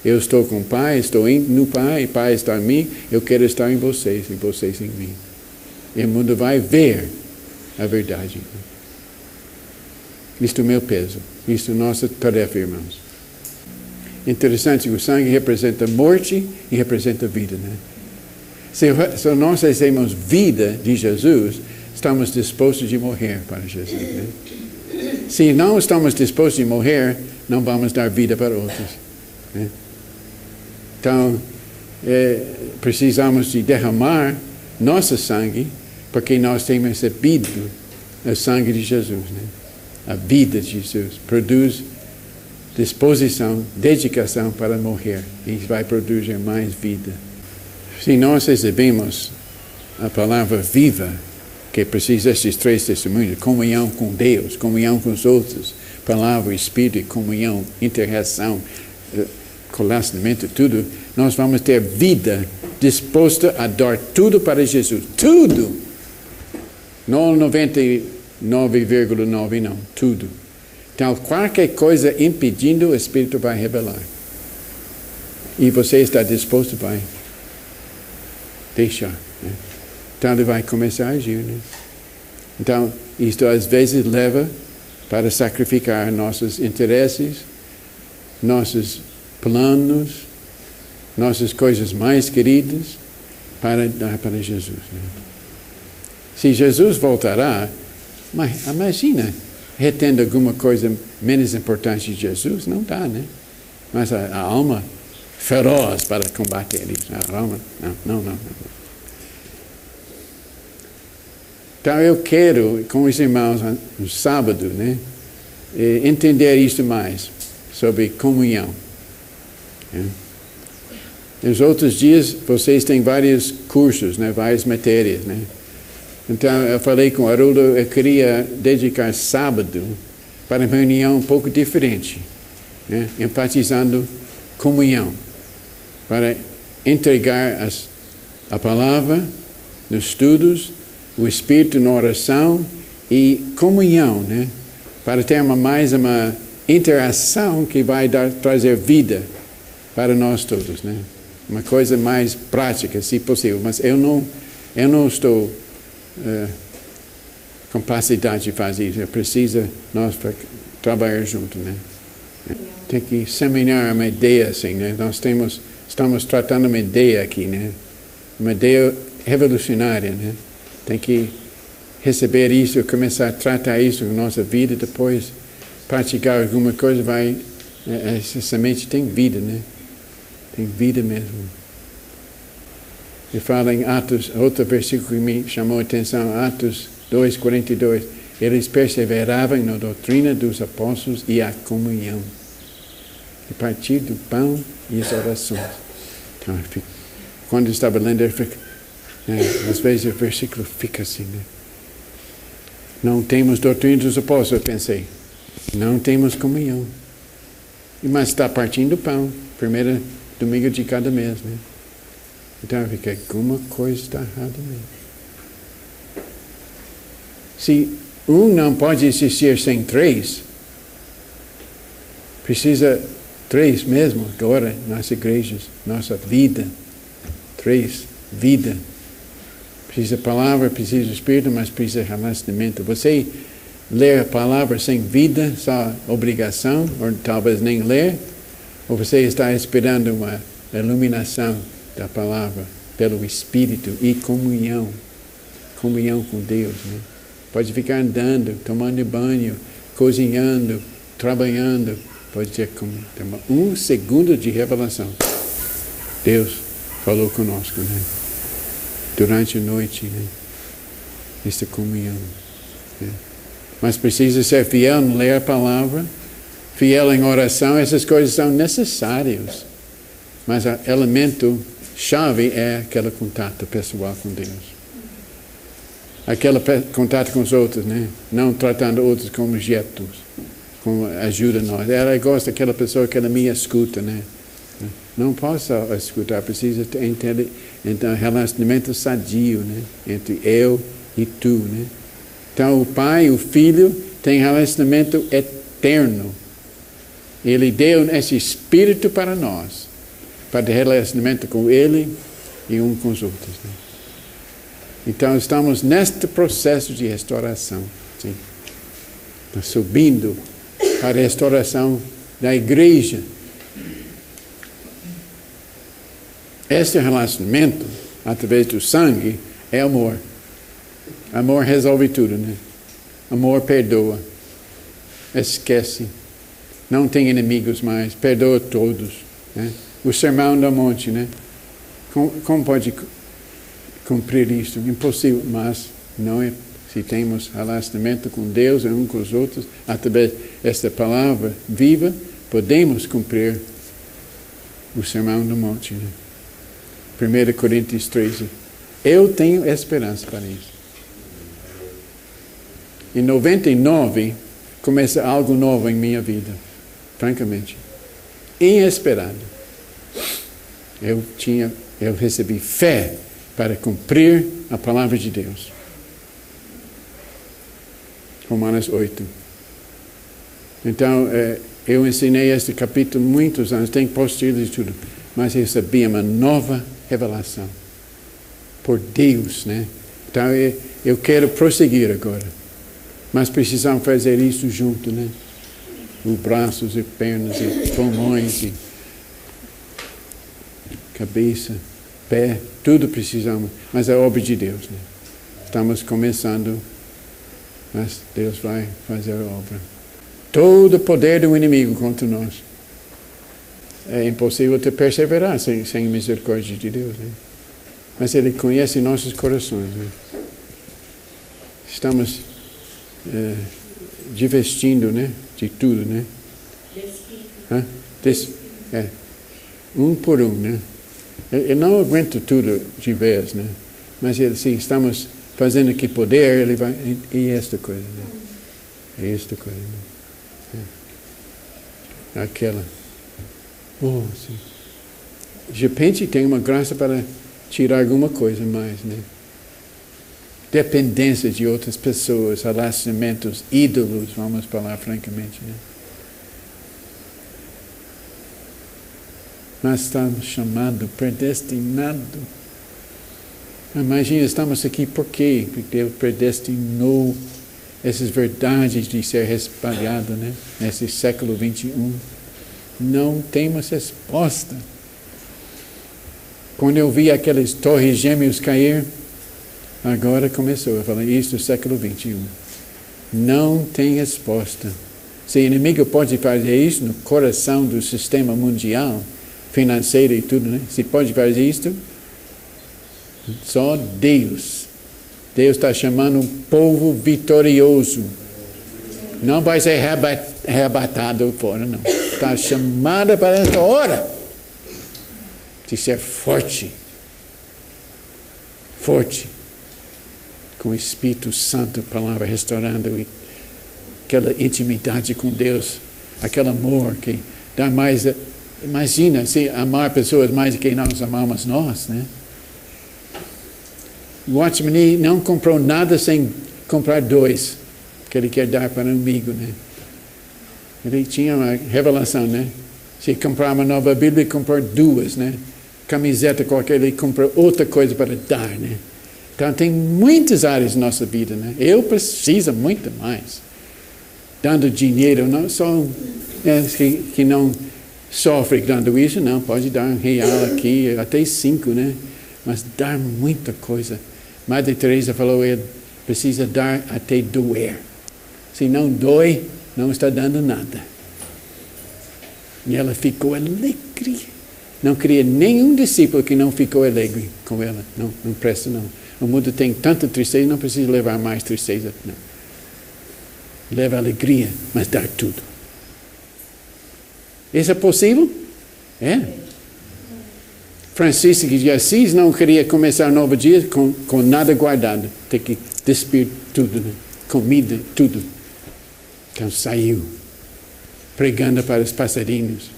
[SPEAKER 1] Eu estou com o Pai, estou no Pai, o Pai está em mim, eu quero estar em vocês e vocês em mim. E o mundo vai ver a verdade. Isto é o meu peso. Isto é a nossa tarefa, irmãos. Interessante, o sangue representa morte e representa vida, né? Se nós recebemos vida de Jesus, estamos dispostos a morrer para Jesus, né? Se não estamos dispostos a morrer, não vamos dar vida para outros, né? Então, precisamos de derramar nosso sangue, porque nós temos recebido o sangue de Jesus, né? A vida de Jesus produz disposição, dedicação para morrer e vai produzir mais vida. Se nós recebemos a palavra viva, que precisa desses três testemunhos, comunhão com Deus, comunhão com os outros, palavra, Espírito e comunhão, interação, relacionamento, tudo, nós vamos ter vida disposta a dar tudo para Jesus. Tudo! Não 99,9 não, tudo. Então, qualquer coisa impedindo, o Espírito vai revelar. E você está disposto, vai deixar, né? Então, ele vai começar a agir, né? Então, isto às vezes leva para sacrificar nossos interesses, nossos planos, nossas coisas mais queridas, para dar para Jesus, né? Se Jesus voltará, mas imagina, retendo alguma coisa menos importante de Jesus, não dá, né? Mas a alma feroz para combater isso. A alma, não. Então eu quero, com os irmãos, no sábado, né, entender isso mais, sobre comunhão. Né? Nos outros dias, vocês têm vários cursos, né, várias matérias, né? Então, eu falei com o Haroldo, eu queria dedicar sábado para uma reunião um pouco diferente, né? Enfatizando comunhão, para entregar a palavra nos estudos, o Espírito na oração e comunhão, né? Para ter mais uma interação que vai trazer vida para nós todos, né? Uma coisa mais prática, se possível, mas eu não estou capacidade de fazer isso. Precisa nós trabalhar junto, né? Tem que seminar uma ideia assim, né? Nós estamos tratando uma ideia aqui, né? Uma ideia revolucionária, né? Tem que receber isso, começar a tratar isso na nossa vida, depois praticar alguma coisa, essa semente tem vida, né? Tem vida mesmo. E fala em Atos, outro versículo que me chamou a atenção, Atos 2:42. Eles perseveravam na doutrina dos apóstolos e a comunhão. E partir do pão e as orações. Então, quando eu estava lendo, às vezes o versículo fica assim, né? Não temos doutrina dos apóstolos, eu pensei. Não temos comunhão. Mas está partindo pão, primeiro domingo de cada mês, né? Então eu fiquei, alguma coisa está errada mesmo. Se um não pode existir sem três, precisa três mesmo agora nas igrejas, nossa vida. Três, vida. Precisa palavra, precisa espírito, mas precisa relacionamento. Você ler a palavra sem vida, só obrigação, ou talvez nem ler, ou você está esperando uma iluminação da palavra pelo Espírito e comunhão com Deus, né? Pode ficar andando, tomando banho, cozinhando, trabalhando, pode ter um segundo de revelação. Deus falou conosco, né? Durante a noite, né? Esta comunhão, né? Mas precisa ser fiel em ler a palavra, fiel em oração, essas coisas são necessárias. Mas o elemento chave é aquele contato pessoal com Deus. Aquele contato com os outros, né? Não tratando outros como objetos, como ajuda nós. Ela gosta daquela pessoa que ela me escuta, né? Não posso escutar, precisa ter então, relacionamento sadio, né? Entre eu e tu, né? Então o Pai e o Filho têm relacionamento eterno. Ele deu esse Espírito para nós, para ter relacionamento com Ele e um com os outros, né? Então estamos neste processo de restauração, sim. Subindo para a restauração da igreja. Este relacionamento, através do sangue, é amor. Amor resolve tudo, né? Amor perdoa. Esquece. Não tem inimigos mais. Perdoa todos, né? O sermão do monte, né? Como pode cumprir isso? Impossível, mas não é. Se temos relacionamento com Deus e uns com os outros, através desta palavra viva, podemos cumprir o sermão do monte, né? 1 Coríntios 13. Eu tenho esperança para isso. Em 99, começa algo novo em minha vida, francamente. Inesperado. Eu recebi fé para cumprir a palavra de Deus. Romanos 8. Então, eu ensinei este capítulo muitos anos, tem post-it e tudo, mas eu recebi uma nova revelação por Deus, né? Então, eu quero prosseguir agora, mas precisamos fazer isso junto, né? Os braços e pernas e pulmões e cabeça, pé, tudo precisamos, mas é obra de Deus, né? Estamos começando, mas Deus vai fazer a obra. Todo o poder do inimigo contra nós. É impossível te perseverar sem misericórdia de Deus, né? Mas Ele conhece nossos corações, né? Estamos divestindo, né? De tudo, né? Um por um, né? Eu não aguento tudo de vez, né? Mas assim, estamos fazendo o que poder, Ele vai... E esta coisa, né? E esta coisa, né? Aquela... Oh, sim. De repente tem uma graça para tirar alguma coisa mais, né? Dependência de outras pessoas, relacionamentos, ídolos, vamos falar francamente, né? Nós estamos chamados, predestinados. Imagina, estamos aqui por quê? Porque Deus predestinou essas verdades de ser espalhado, né? Nesse século 21. Não temos resposta. Quando eu vi aquelas torres gêmeas cair, agora começou. Eu falei, isso é o século 21. Não tem resposta. Se o inimigo pode fazer isso no coração do sistema mundial, financeiro e tudo, né? Se pode fazer isso, Só Deus. Deus está chamando um povo vitorioso. Não vai ser arrebatado fora, não. Está chamada para essa hora de ser forte. Forte. Com o Espírito Santo, palavra restaurando e aquela intimidade com Deus, aquele amor que dá mais. Imagina se amar pessoas mais do que nós amamos nós, né? O Watchman não comprou nada sem comprar 2, que ele quer dar para um amigo, né? Ele tinha uma revelação, né? Se comprar uma nova Bíblia, comprar 2, né? Camiseta qualquer, ele comprou outra coisa para dar, né? Então tem muitas áreas na nossa vida, né? Eu preciso muito mais. Dando dinheiro, não só que não sofre dando isso, não, pode dar R$1 aqui, até 5, né? Mas dar muita coisa. Madre Teresa falou, ele precisa dar até doer. Se não dói, não está dando nada. E ela ficou alegre. Não queria nenhum discípulo que não ficou alegre com ela. Não presta, não. O mundo tem tanta tristeza, não precisa levar mais tristeza, não. Leva alegria, mas dar tudo. Isso é possível? É. Francisco de Assis não queria começar um novo dia com nada guardado. Tem que despir tudo, né? Comida, tudo. Então saiu, pregando para os passarinhos.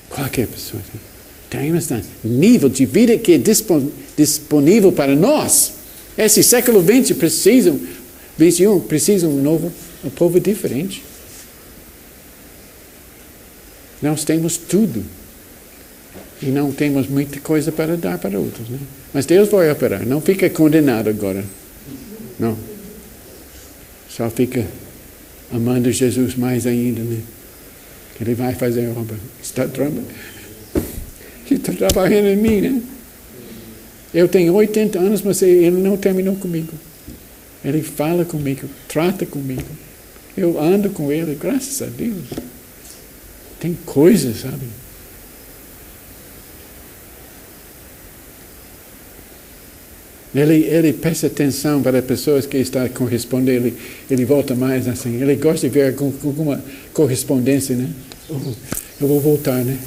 [SPEAKER 1] Qualquer pessoa. Tem nível de vida que é disponível para nós. Esse século XX precisa, 21, precisa um povo diferente. Nós temos tudo. E não temos muita coisa para dar para outros, né? Mas Deus vai operar. Não fica condenado agora. Não. Só fica amando Jesus mais ainda, né? Ele vai fazer a obra. Está trabalhando em mim, né? Eu tenho 80 anos, mas ele não terminou comigo. Ele fala comigo, trata comigo. Eu ando com ele, graças a Deus. Tem coisas, sabe? Ele presta atenção para pessoas que estão correspondendo, ele volta mais assim. Ele gosta de ver alguma correspondência, né? Eu vou voltar, né?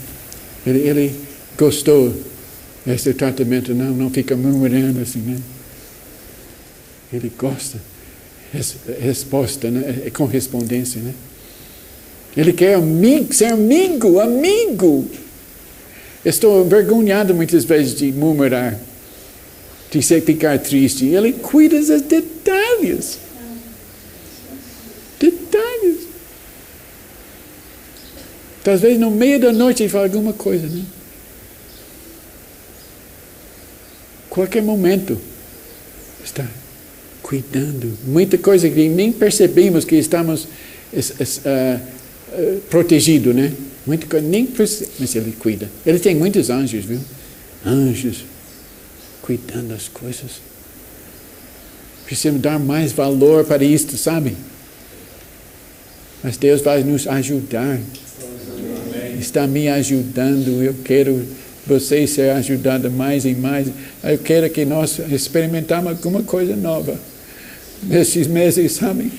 [SPEAKER 1] Ele gostou desse tratamento, não fica murmurando assim, né? Ele gosta. Resposta, né? Correspondência, né? Ele quer ser amigo. Estou envergonhado muitas vezes de murmurar, de ficar triste. Ele cuida dos detalhes. Detalhes. Talvez no meio da noite ele fala alguma coisa, né? Qualquer momento está cuidando. Muita coisa que nem percebemos que estamos protegidos, né? Muita coisa, nem percebemos, mas ele cuida. Ele tem muitos anjos, viu? Anjos cuidando das coisas. Precisamos dar mais valor para isto, sabe? Mas Deus vai nos ajudar. Está me ajudando. Eu quero você ser ajudado mais e mais. Eu quero que nós experimentemos alguma coisa nova nesses meses, sabe?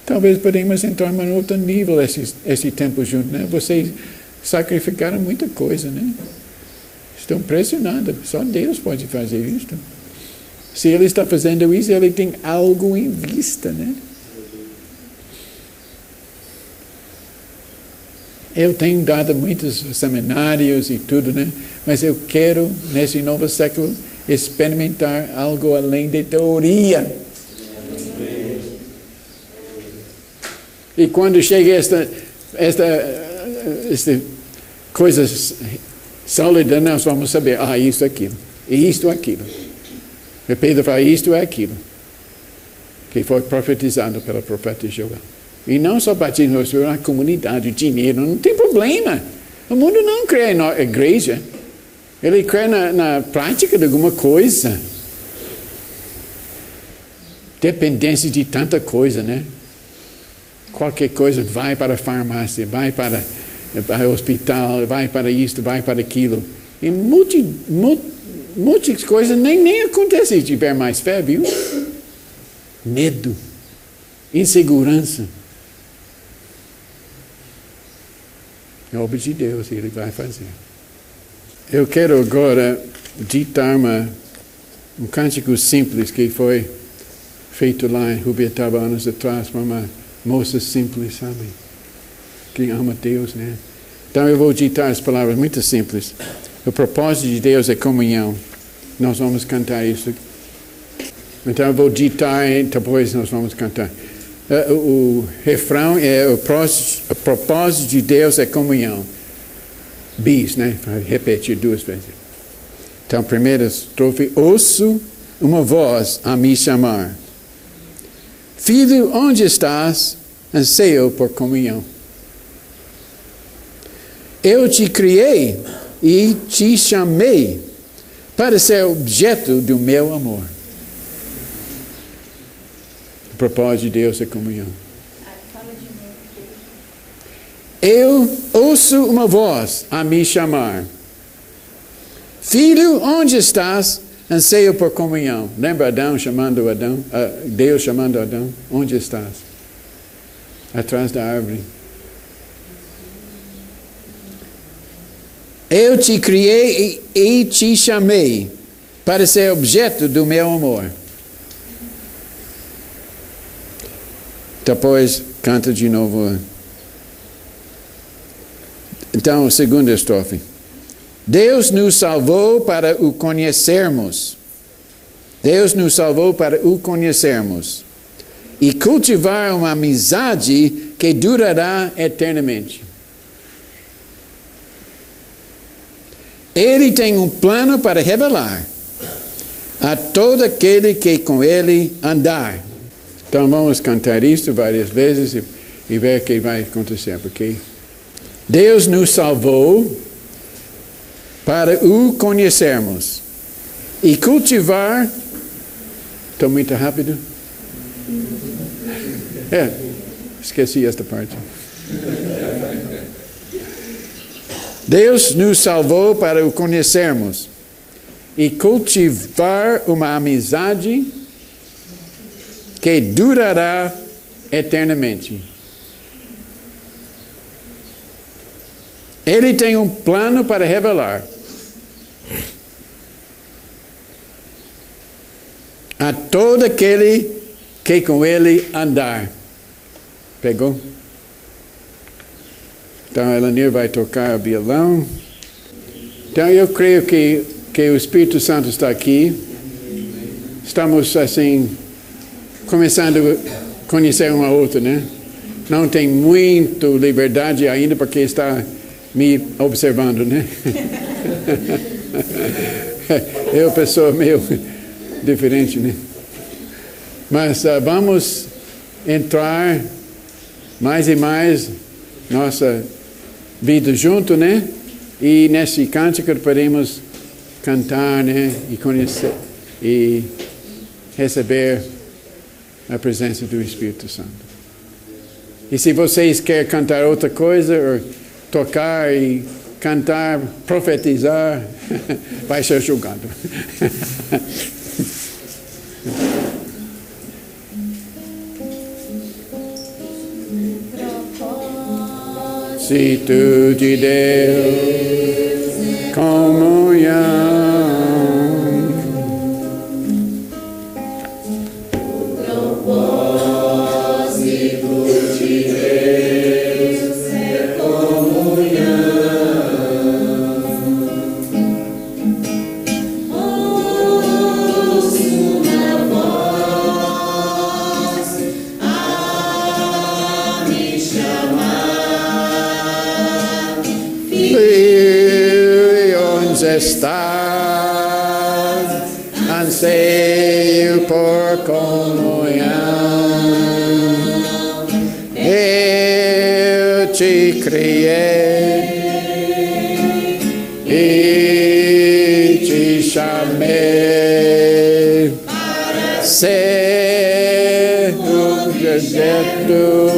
[SPEAKER 1] Talvez podemos entrar em outro nível esse tempo junto, né? Vocês sacrificaram muita coisa, né? Estou impressionado. Só Deus pode fazer isso. Se Ele está fazendo isso, Ele tem algo em vista, né? Eu tenho dado muitos seminários e tudo, né? Mas eu quero, nesse novo século, experimentar algo além de teoria. E quando chega esta coisa sólida, nós vamos saber, isto, aquilo, e isto, aquilo. E Pedro fala, isto é aquilo, que foi profetizado pelo profeta Joel. E não só batismo, mas a comunidade, o dinheiro, não tem problema. O mundo não crê na igreja. Ele crê na prática de alguma coisa. Dependência de tanta coisa, né? Qualquer coisa vai para a farmácia, vai para vai ao hospital, vai para isto, vai para aquilo. E muitas coisas nem acontecem se tiver mais fé, viu? Medo, insegurança. É obra de Deus, Ele vai fazer. Eu quero agora ditar um cântico simples que foi feito lá em Rubietaba anos atrás por uma moça simples, sabe? Que ama Deus, né? Então eu vou ditar as palavras muito simples. O propósito de Deus é comunhão. Nós vamos cantar isso. Então eu vou ditar e depois nós vamos cantar. O refrão é o propósito de Deus é comunhão. Bis, né? Repetir 2 vezes. Então, primeira estrofe. Ouço uma voz a me chamar. Filho, onde estás? Anseio por comunhão. Eu te criei e te chamei para ser objeto do meu amor. O propósito de Deus é comunhão. Eu ouço uma voz a me chamar. Filho, onde estás? Anseio por comunhão. Lembra Adão chamando Adão? Deus chamando Adão? Onde estás? Atrás da árvore. Eu te criei e te chamei para ser objeto do meu amor. Depois canta de novo. Então, a segunda estrofe. Deus nos salvou para o conhecermos. Deus nos salvou para o conhecermos. E cultivar uma amizade que durará eternamente. Ele tem um plano para revelar a todo aquele que com ele andar. Então vamos cantar isso várias vezes e ver o que vai acontecer, porque Deus nos salvou para o conhecermos e cultivar. Estou muito rápido? Esqueci esta parte. Deus nos salvou para o conhecermos e cultivar uma amizade que durará eternamente. Ele tem um plano para revelar a todo aquele que com ele andar. Pegou? Então, a Elanir vai tocar violão. Então, eu creio que o Espírito Santo está aqui. Estamos, assim, começando a conhecer um ao outro, né? Não tem muita liberdade ainda, porque está me observando, né? Eu, pessoa meio diferente, né? Mas vamos entrar mais e mais nossa vida junto, né? E nesse cântico podemos cantar, né? E conhecer e receber a presença do Espírito Santo. E se vocês querem cantar outra coisa, ou tocar e cantar, profetizar, vai ser julgado. Propósito de Deus, comunhão. Estás, anseio por comunhão. Eu te criei e te chamei para ser objeto do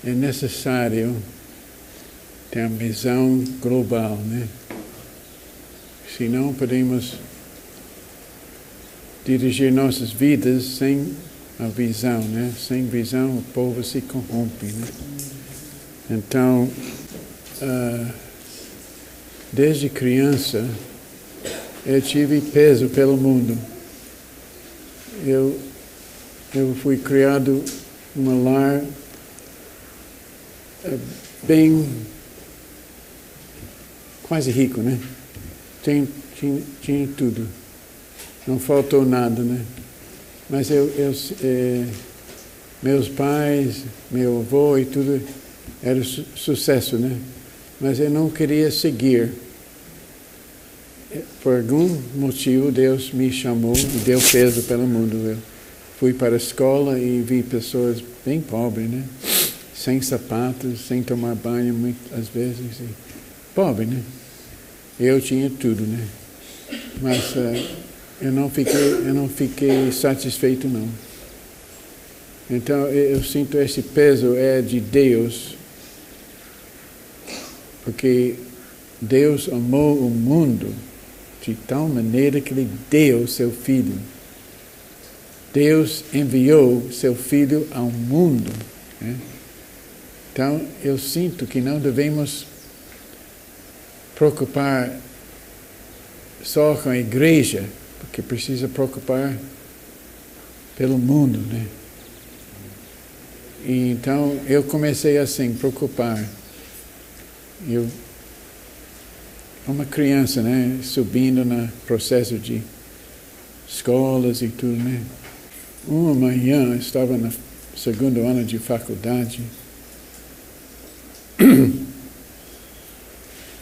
[SPEAKER 1] É necessário ter uma visão global, né? Senão podemos dirigir nossas vidas sem a visão, né? Sem visão o povo se corrompe, né? Então, desde criança, eu tive peso pelo mundo. Eu fui criado num lar bem, quase rico, né? Tinha tudo. Não faltou nada, né? Mas meus pais, meu avô e tudo, era sucesso, né? Mas eu não queria seguir. Por algum motivo, Deus me chamou e deu peso pelo mundo. Eu fui para a escola e vi pessoas bem pobres, né? Sem sapatos, sem tomar banho, muitas vezes. Pobre, né? Eu tinha tudo, né? Mas eu não fiquei satisfeito, não. Então, eu sinto esse peso é de Deus, porque Deus amou o mundo de tal maneira que Ele deu seu Filho. Deus enviou seu Filho ao mundo, né? Então, eu sinto que não devemos preocupar só com a igreja, porque precisa preocupar pelo mundo, né? E então, eu comecei assim, preocupar. Uma criança, né, subindo no processo de escolas e tudo, né? Uma manhã, eu estava no segundo ano de faculdade.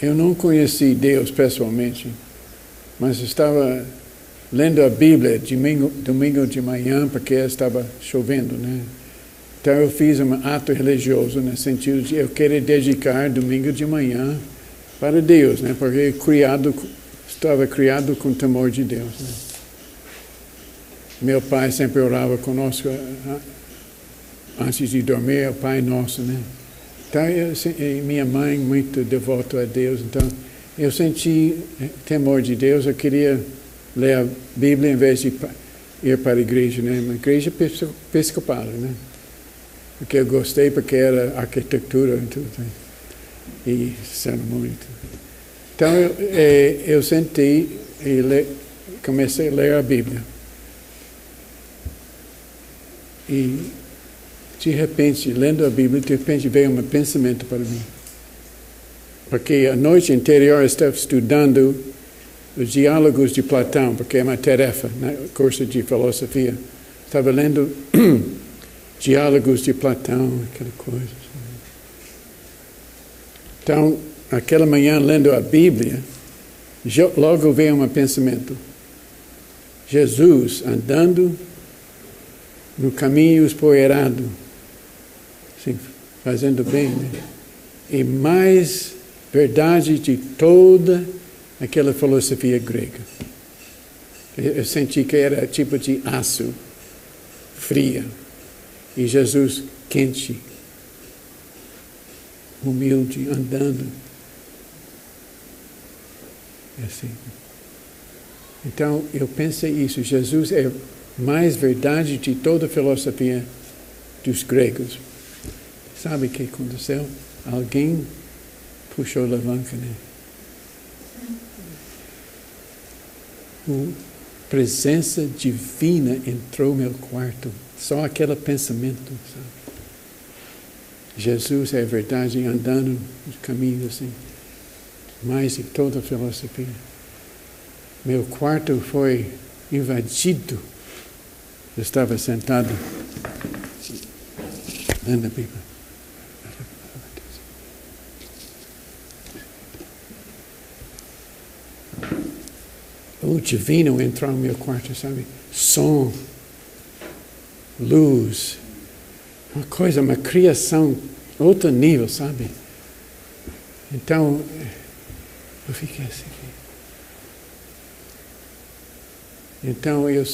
[SPEAKER 1] Eu não conheci Deus pessoalmente, mas estava lendo a Bíblia domingo de manhã, porque estava chovendo, né? Então eu fiz um ato religioso, no sentido de eu querer dedicar domingo de manhã para Deus, né? Porque estava criado com temor de Deus, né? Meu pai sempre orava conosco antes de dormir, o Pai Nosso, né? Então, minha mãe muito devota a Deus, então eu senti temor de Deus, eu queria ler a Bíblia em vez de ir para a igreja, né? Uma igreja episcopal, né? Porque eu gostei, porque era arquitetura e tudo, né? E cerimônia. Então eu sentei e comecei a ler a Bíblia. E de repente, lendo a Bíblia, de repente veio um pensamento para mim. Porque a noite anterior eu estava estudando os diálogos de Platão, porque é uma tarefa, né? Curso de filosofia. Estava lendo diálogos de Platão, aquela coisa. Então, aquela manhã, lendo a Bíblia, logo veio um pensamento. Jesus andando no caminho espoeirado, assim, fazendo bem, né? E mais verdade de toda aquela filosofia grega. Eu senti que era tipo de aço, fria, e Jesus quente, humilde, andando. É assim. Então, eu pensei isso. Jesus é mais verdade de toda a filosofia dos gregos. Sabe o que aconteceu? Alguém puxou a alavanca, né? A presença divina entrou no meu quarto. Só aquele pensamento, sabe? Jesus é a verdade andando nos caminhos assim. Mais de toda a filosofia. Meu quarto foi invadido. Eu estava sentado lendo a Bíblia. O divino entrou no meu quarto, sabe? Som, luz, uma coisa, uma criação, outro nível, sabe? Então, eu fiquei assim. Então, eu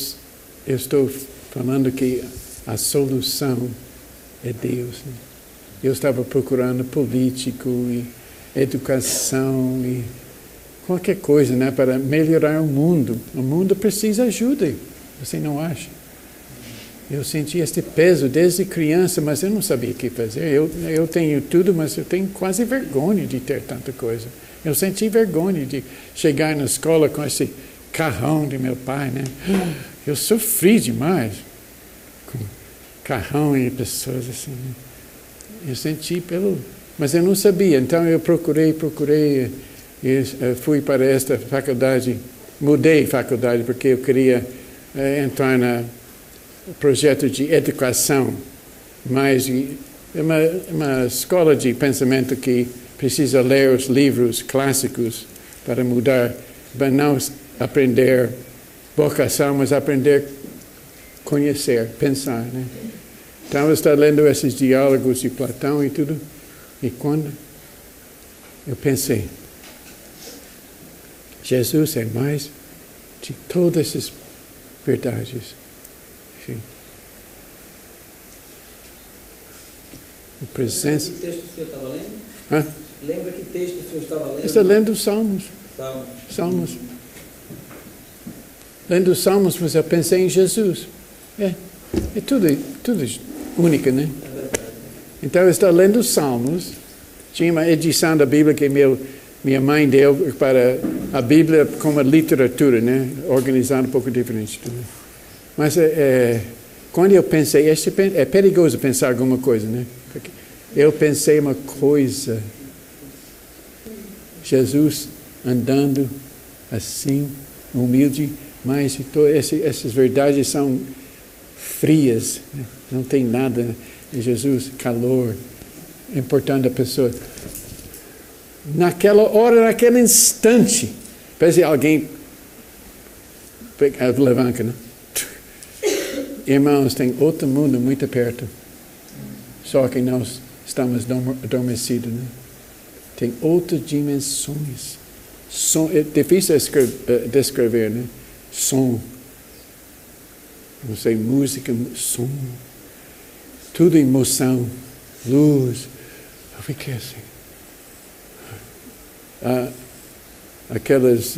[SPEAKER 1] estou falando que a solução é Deus. Né? Eu estava procurando político e educação e qualquer coisa, né, para melhorar o mundo. O mundo precisa de ajuda, você não acha? Eu senti este peso desde criança, mas eu não sabia o que fazer. Eu tenho tudo, mas eu tenho quase vergonha de ter tanta coisa. Eu senti vergonha de chegar na escola com esse carrão de meu pai, né? Eu sofri demais com carrão e pessoas assim. Né? Eu senti mas eu não sabia. Então eu procurei e fui para esta faculdade. Mudei faculdade porque eu queria entrar no projeto de educação, mas uma escola de pensamento que precisa ler os livros clássicos para mudar, para não aprender vocação, mas aprender a conhecer, pensar, né? Então eu estava lendo esses diálogos de Platão e tudo, e quando eu pensei, Jesus é mais de todas essas verdades. Sim. A presença.
[SPEAKER 4] Que texto o senhor estava lendo?
[SPEAKER 1] Hã?
[SPEAKER 4] Lembra que texto o senhor estava lendo?
[SPEAKER 1] Estou lendo os Salmos.
[SPEAKER 4] Salmos.
[SPEAKER 1] Lendo os Salmos, mas eu pensei em Jesus. É tudo único, né?
[SPEAKER 4] É verdade.
[SPEAKER 1] Então eu estou lendo os Salmos. Tinha uma edição da Bíblia que minha mãe deu para a Bíblia como literatura, né? Organizada um pouco diferente. Né? Mas quando eu pensei, é perigoso pensar alguma coisa, né? Porque eu pensei uma coisa. Jesus andando assim, humilde, mas essas verdades são frias, né? Não tem nada. Né? Jesus, calor, importando a pessoa. Naquela hora, naquele instante, parece alguém levanca, né? Irmãos, tem outro mundo muito perto. Só que nós estamos adormecidos, né? Tem outras dimensões. É difícil descrever, né? Som. Não sei, música, som. Tudo emoção, luz. Eu fiquei assim. Aquelas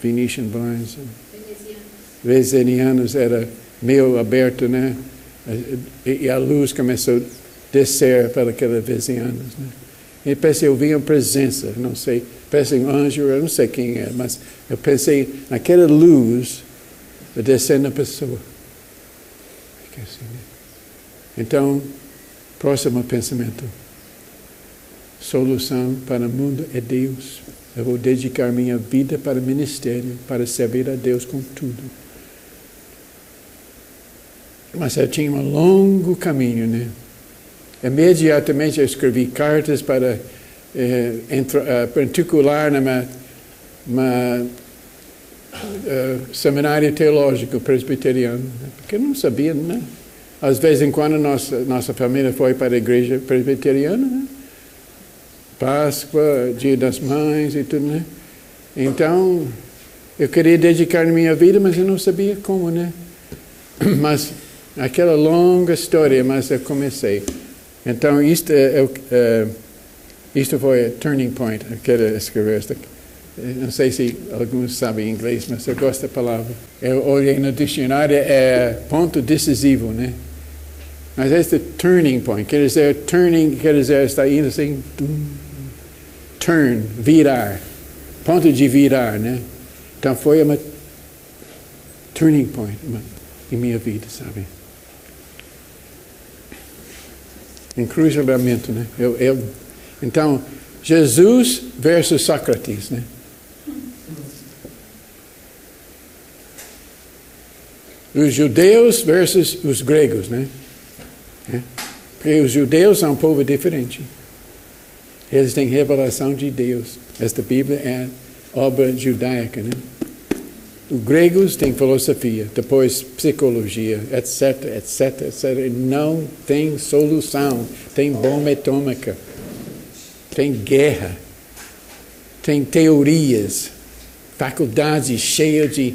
[SPEAKER 1] Venetian blinds, venezianos era meio aberto, né? E a luz começou a descer para aquelas venezianas, né? E pensei, eu vi uma presença, não sei, pensei um anjo, eu não sei quem é, mas eu pensei naquela luz descer na pessoa. Fiquei assim, né? Então, próximo pensamento. Solução para o mundo é Deus. Eu vou dedicar minha vida para o ministério, para servir a Deus com tudo. Mas eu tinha um longo caminho, né? Imediatamente eu escrevi cartas para particular numa seminário teológico presbiteriano, né? Porque eu não sabia, né? Às vezes em quando nossa família foi para a igreja presbiteriana, né? Páscoa, Dia das Mães e tudo, né? Então, eu queria dedicar minha vida, mas eu não sabia como, né? Mas, aquela longa história, mas eu comecei. Então, isto foi a turning point, eu quero escrever esta Não sei se alguns sabem inglês, mas eu gosto da palavra. Eu olhei no dicionário, é ponto decisivo, né? Mas esse turning point, quer dizer, está indo assim, turn, virar, ponto de virar, né? Então foi uma turning point em minha vida, sabe? Encruzilhamento, né? Então, Jesus versus Sócrates, né? Os judeus versus os gregos, né? Porque os judeus são um povo diferente. Eles têm revelação de Deus. Esta Bíblia é obra judaica, né? Os gregos têm filosofia, depois psicologia, etc, etc, etc. Não tem solução. Tem bomba atômica. Tem guerra. Tem teorias. Faculdades cheias de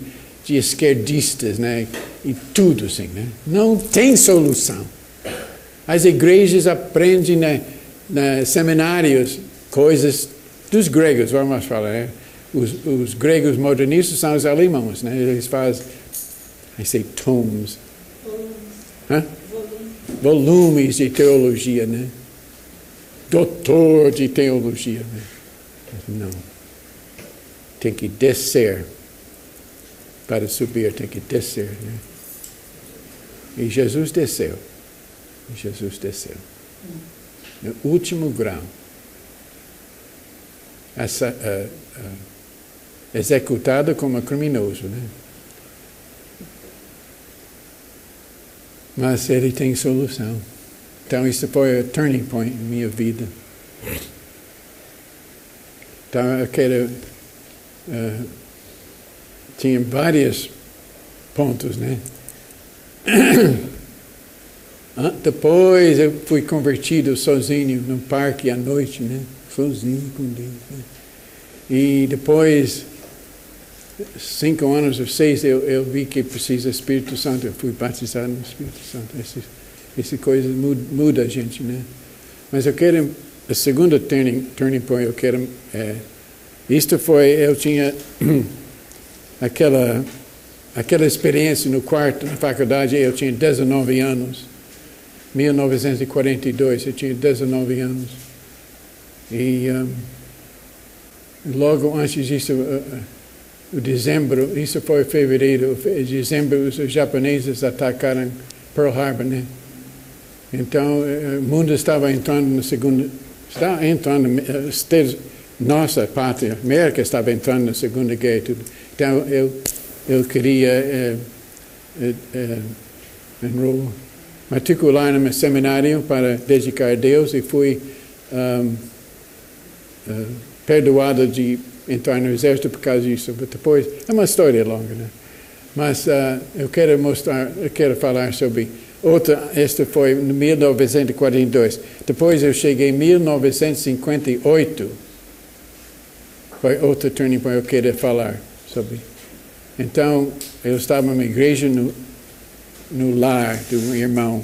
[SPEAKER 1] esquerdistas, né? E tudo assim, né? Não tem solução. As igrejas aprendem nos seminários coisas dos gregos, vamos falar, né? Os gregos modernistas são os alemães, né? Eles fazem, tomes, volumes de teologia, né? Doutor de teologia, né? Não. Tem que descer. Para subir, tem que descer, né? E Jesus desceu. No último grau. Executado como criminoso, né? Mas ele tem solução. Então, isso foi o turning point em minha vida. Então, eu quero... tinha vários pontos, né? Depois eu fui convertido sozinho no parque à noite, né? Sozinho com Deus, né? E depois, 5 anos ou 6, eu vi que precisa do Espírito Santo. Eu fui batizado no Espírito Santo. Essa coisa muda a gente, né? Mas eu quero, a segunda turning point, eu quero... isto foi, eu tinha... Aquela experiência no quarto, na faculdade, eu tinha 19 anos. 1942, eu tinha 19 anos. E logo antes disso, o dezembro, isso foi fevereiro, dezembro, os japoneses atacaram Pearl Harbor, né? Então, o mundo estava entrando no segundo... Está entrando... Nossa pátria, a América, estava entrando na Segunda Guerra e tudo. Então, eu queria matricular no seminário para dedicar a Deus e fui perdoado de entrar no exército por causa disso. Depois, é uma história longa, né? Mas eu quero falar sobre outra. Esta foi em 1942. Depois eu cheguei em 1958. Foi outra turning point eu queria falar sobre. Então, eu estava numa igreja no lar de um irmão.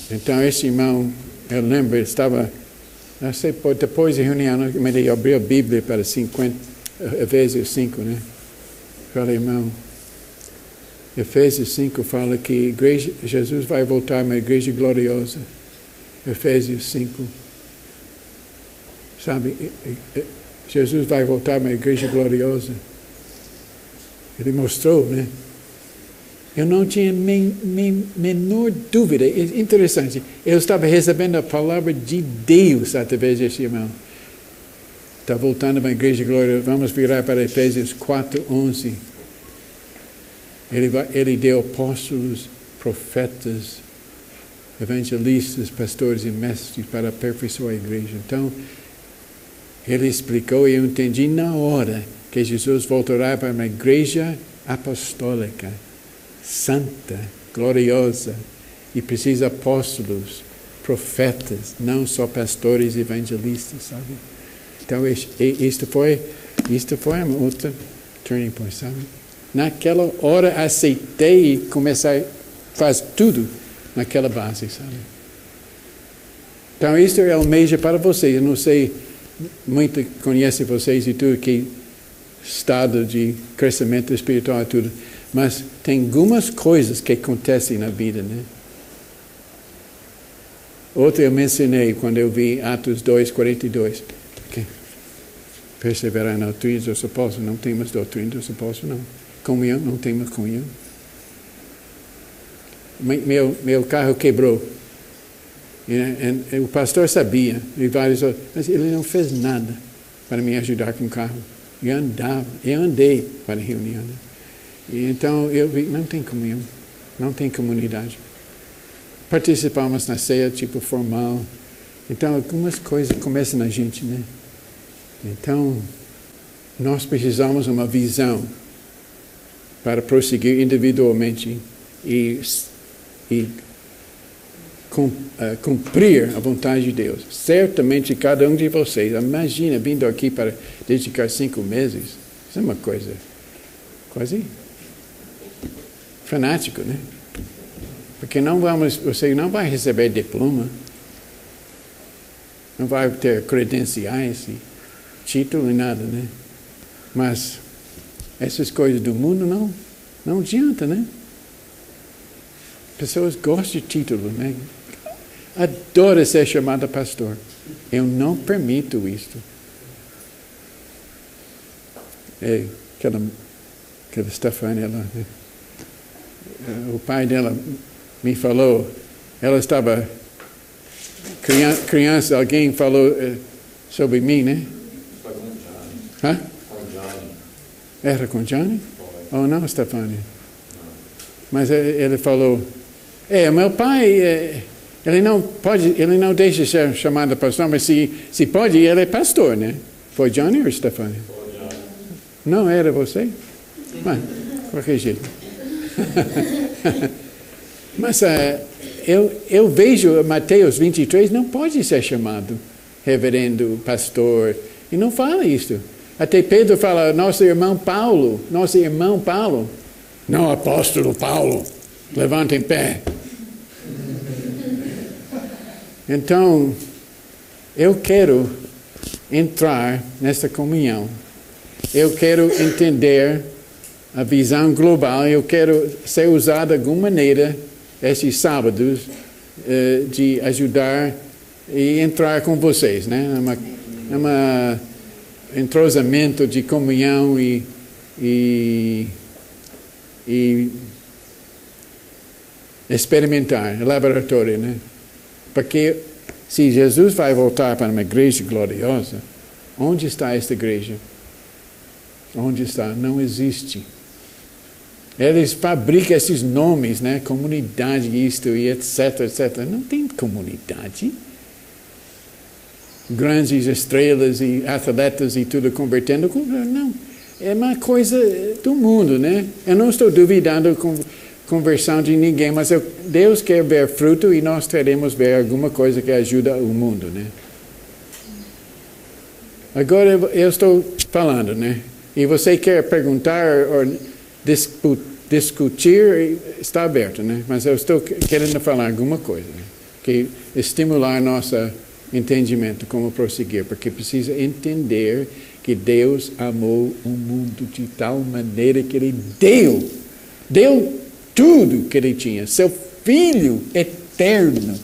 [SPEAKER 1] Então, esse irmão, eu lembro, ele estava, não sei, depois da reunião, ele abriu a Bíblia para Efésios 5, né? Falei, irmão, Efésios 5 fala que Jesus vai voltar a uma igreja gloriosa. Efésios 5. Sabe, Jesus vai voltar a uma igreja gloriosa. Ele mostrou, né? Eu não tinha menor dúvida. É interessante. Eu estava recebendo a palavra de Deus através desse irmão. Está voltando a uma igreja gloriosa. Vamos virar para Efésios 4:11. Ele deu apóstolos, profetas, evangelistas, pastores e mestres para aperfeiçoar a igreja. Então, ele explicou e eu entendi na hora que Jesus voltará para uma igreja apostólica, santa, gloriosa, e precisa de apóstolos, profetas, não só pastores e evangelistas, sabe? Então, isto foi uma outra turning point, sabe? Naquela hora aceitei e comecei a fazer tudo naquela base, sabe? Então, isto é almeja para você. Eu não sei muito conhece vocês e tudo, que estado de crescimento espiritual e tudo. Mas tem algumas coisas que acontecem na vida, né? Outra eu mencionei quando eu vi Atos 2:42. Okay. Perseverar na doutrina dos apóstolos, não temos doutrina dos apóstolos, não. Comunhão, não temos comunhão. Meu carro quebrou. E o pastor sabia, e vários outros, mas ele não fez nada para me ajudar com o carro. Eu andei para a reunião. Né? E então eu vi, não tem comunhão, não tem comunidade. Participamos na ceia, tipo formal. Então algumas coisas começam na gente, né? Então, nós precisamos uma visão para prosseguir individualmente e cumprir a vontade de Deus. Certamente cada um de vocês, imagina vindo aqui para dedicar 5 meses, isso é uma coisa quase fanático, né? Porque você não vai receber diploma, não vai ter credenciais, título e nada, né? Mas essas coisas do mundo não adianta, né? Pessoas gostam de título, né? Adoro ser chamado pastor. Eu não permito isto. Aquela Stefania, o pai dela me falou, ela estava criança, alguém falou sobre mim, né?
[SPEAKER 3] Foi com o Johnny.
[SPEAKER 1] Hã?
[SPEAKER 3] Com o Johnny.
[SPEAKER 1] Era com Johnny?
[SPEAKER 3] Foi.
[SPEAKER 1] Oh, não, Stefania. Mas ele falou, meu pai, ele não deixa ser chamado pastor, mas se pode, ele é pastor, né? Foi Johnny ou Stefania?
[SPEAKER 3] Foi Johnny.
[SPEAKER 1] Não era você? Mas, qualquer jeito. Mas eu vejo Mateus 23, não pode ser chamado reverendo, pastor, e não fala isso. Até Pedro fala, nosso irmão Paulo, não apóstolo Paulo, levanta em pé. Então, eu quero entrar nessa comunhão, eu quero entender a visão global, eu quero ser usado de alguma maneira esses sábados de ajudar e entrar com vocês, né? É uma entrosamento de comunhão e experimentar, laboratório, né? Porque se Jesus vai voltar para uma igreja gloriosa, onde está esta igreja? Onde está? Não existe. Eles fabricam esses nomes, né? Comunidade, isto e etc, etc. Não tem comunidade. Grandes estrelas e atletas e tudo convertendo. Não. É uma coisa do mundo, né? Eu não estou duvidando com conversão de ninguém, mas Deus quer ver fruto e nós teremos ver alguma coisa que ajuda o mundo, né? Agora eu estou falando, né? E você quer perguntar ou discutir, está aberto, né? Mas eu estou querendo falar alguma coisa, né? Que estimular nosso entendimento, como prosseguir, porque precisa entender que Deus amou o mundo de tal maneira que Ele deu tudo que Ele tinha, seu Filho eterno.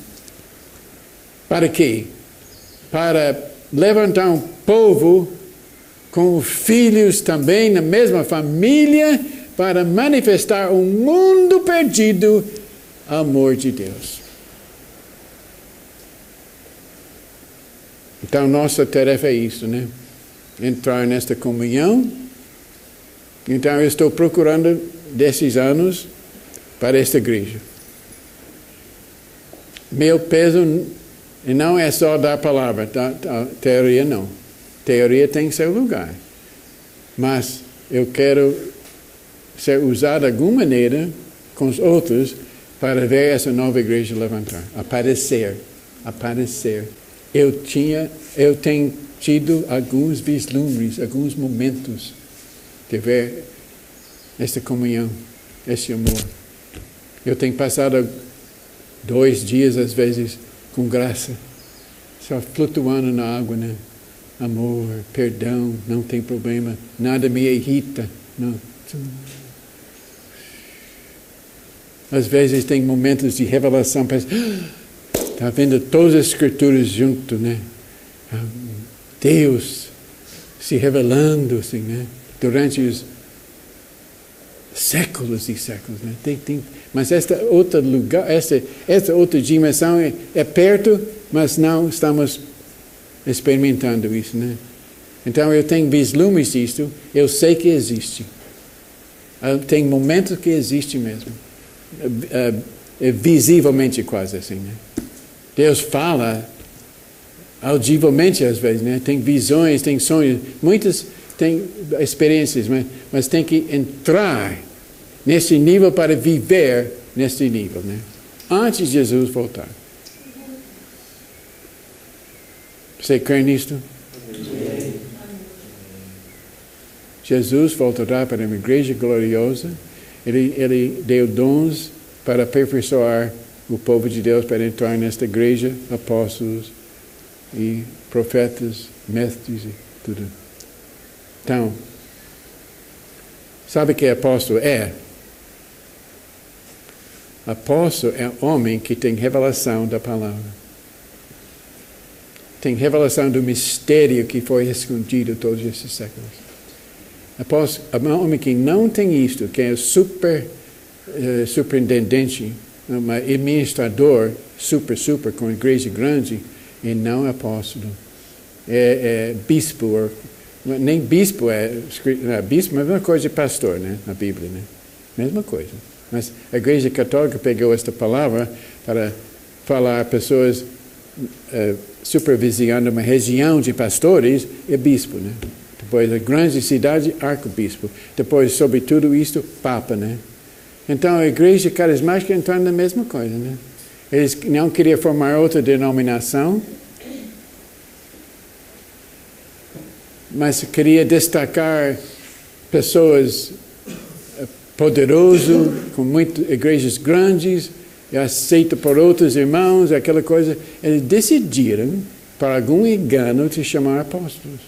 [SPEAKER 1] Para quê? Para levantar um povo com filhos também na mesma família, para manifestar o mundo perdido, amor de Deus. Então, nossa tarefa é isso, né? Entrar nesta comunhão. Então, eu estou procurando desses anos para esta igreja. Meu peso não é só dar palavra, teoria não. Teoria tem seu lugar. Mas eu quero ser usado de alguma maneira com os outros para ver essa nova igreja levantar, aparecer. Eu tenho tido alguns vislumbres, alguns momentos de ver essa comunhão, esse amor. Eu tenho passado 2 dias, às vezes, com graça, só flutuando na água, né? amor, perdão, não tem problema, nada me irrita. Não. Às vezes tem momentos de revelação, parece, está vendo todas as escrituras junto, né? Deus se revelando, assim, né? Durante os séculos e séculos, né? Mas esta outra lugar, esta outra dimensão é perto, mas não estamos experimentando isso, né? Então eu tenho vislumbres disso, eu sei que existe. Tem momentos que existe mesmo. Visivelmente quase assim, né? Deus fala audivelmente às vezes, né? Tem visões, tem sonhos, muitas têm experiências, mas tem que entrar nesse nível para viver nesse nível, né? Antes de Jesus voltar. Você crê nisto? Amém. Jesus voltará para uma igreja gloriosa. Ele deu dons para aperfeiçoar o povo de Deus para entrar nesta igreja, apóstolos e profetas, mestres e tudo. Então, sabe o que apóstolo é? Apóstolo é um homem que tem revelação da palavra. Tem revelação do mistério que foi escondido todos esses séculos. Apóstolo é um homem que não tem isto, que é superintendente, um administrador, super, com igreja grande, e não apóstolo. É bispo, nem bispo bispo é a mesma coisa de pastor, né, na Bíblia, né? Mesma coisa. Mas a igreja católica pegou esta palavra para falar a pessoas supervisionando uma região de pastores, é bispo, né? Depois a grande cidade, arcebispo. Depois, sobre tudo isto, papa, né? Então a igreja carismática entrou na mesma coisa, né? Eles não queriam formar outra denominação, mas queria destacar pessoas poderosas, com muitas igrejas grandes, e aceito por outros irmãos, aquela coisa. Eles decidiram, por algum engano, de chamar apóstolos.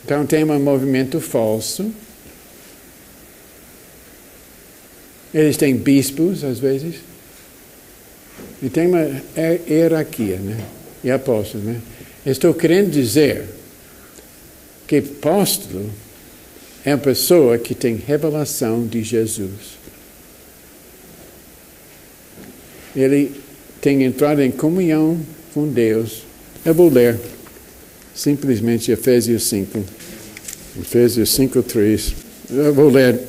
[SPEAKER 1] Então tem um movimento falso. Eles têm bispos, às vezes. E tem uma hierarquia, né? E apóstolos, né? Estou querendo dizer que apóstolo é uma pessoa que tem revelação de Jesus. Ele tem entrado em comunhão com Deus. Eu vou ler simplesmente Efésios 5. Efésios 5:3. Eu vou ler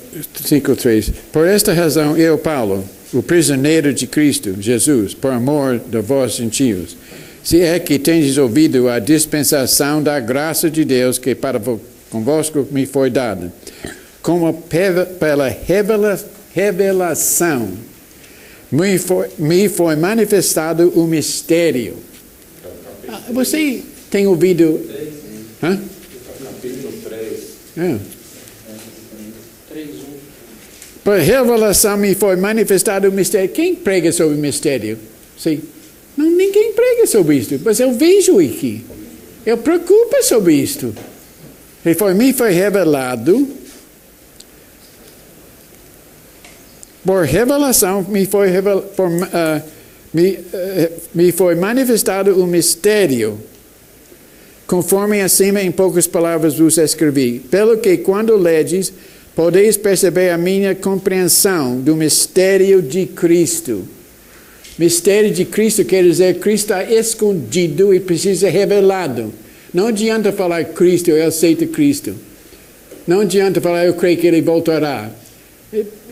[SPEAKER 1] 5:3. Por esta razão, eu, Paulo, o prisioneiro de Cristo Jesus, por amor de vós gentios, se é que tendes ouvido a dispensação da graça de Deus que para convosco me foi dada, como pela revelação me foi manifestado o mistério. Você tem ouvido?
[SPEAKER 3] Capítulo 3.
[SPEAKER 1] Por revelação me foi manifestado o mistério. Quem prega sobre o mistério? Sim. Não, ninguém prega sobre isto, mas eu vejo aqui. Eu preocupo sobre isto. Me foi revelado. Por revelação me foi manifestado o mistério, conforme acima em poucas palavras vos escrevi. Pelo que quando ledes, podeis perceber a minha compreensão do mistério de Cristo. Mistério de Cristo quer dizer que Cristo está escondido e precisa ser revelado. Não adianta falar Cristo, eu aceito Cristo. Não adianta falar eu creio que Ele voltará.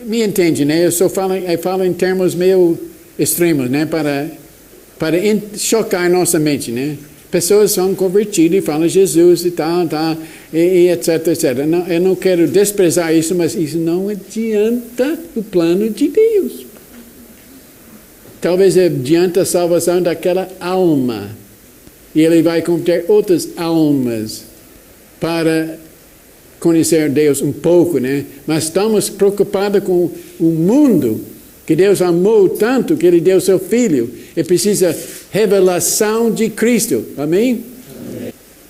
[SPEAKER 1] Me entende, né? Eu falo em termos meio extremos, né? Para chocar nossa mente, né? Pessoas são convertidas e falam Jesus e tal, e etc, etc. Não, eu não quero desprezar isso, mas isso não adianta o plano de Deus. Talvez adianta a salvação daquela alma. E Ele vai conter outras almas para conhecer Deus um pouco, né? Mas estamos preocupados com o mundo, que Deus amou tanto que Ele deu seu Filho. E precisa revelação de Cristo. Amém?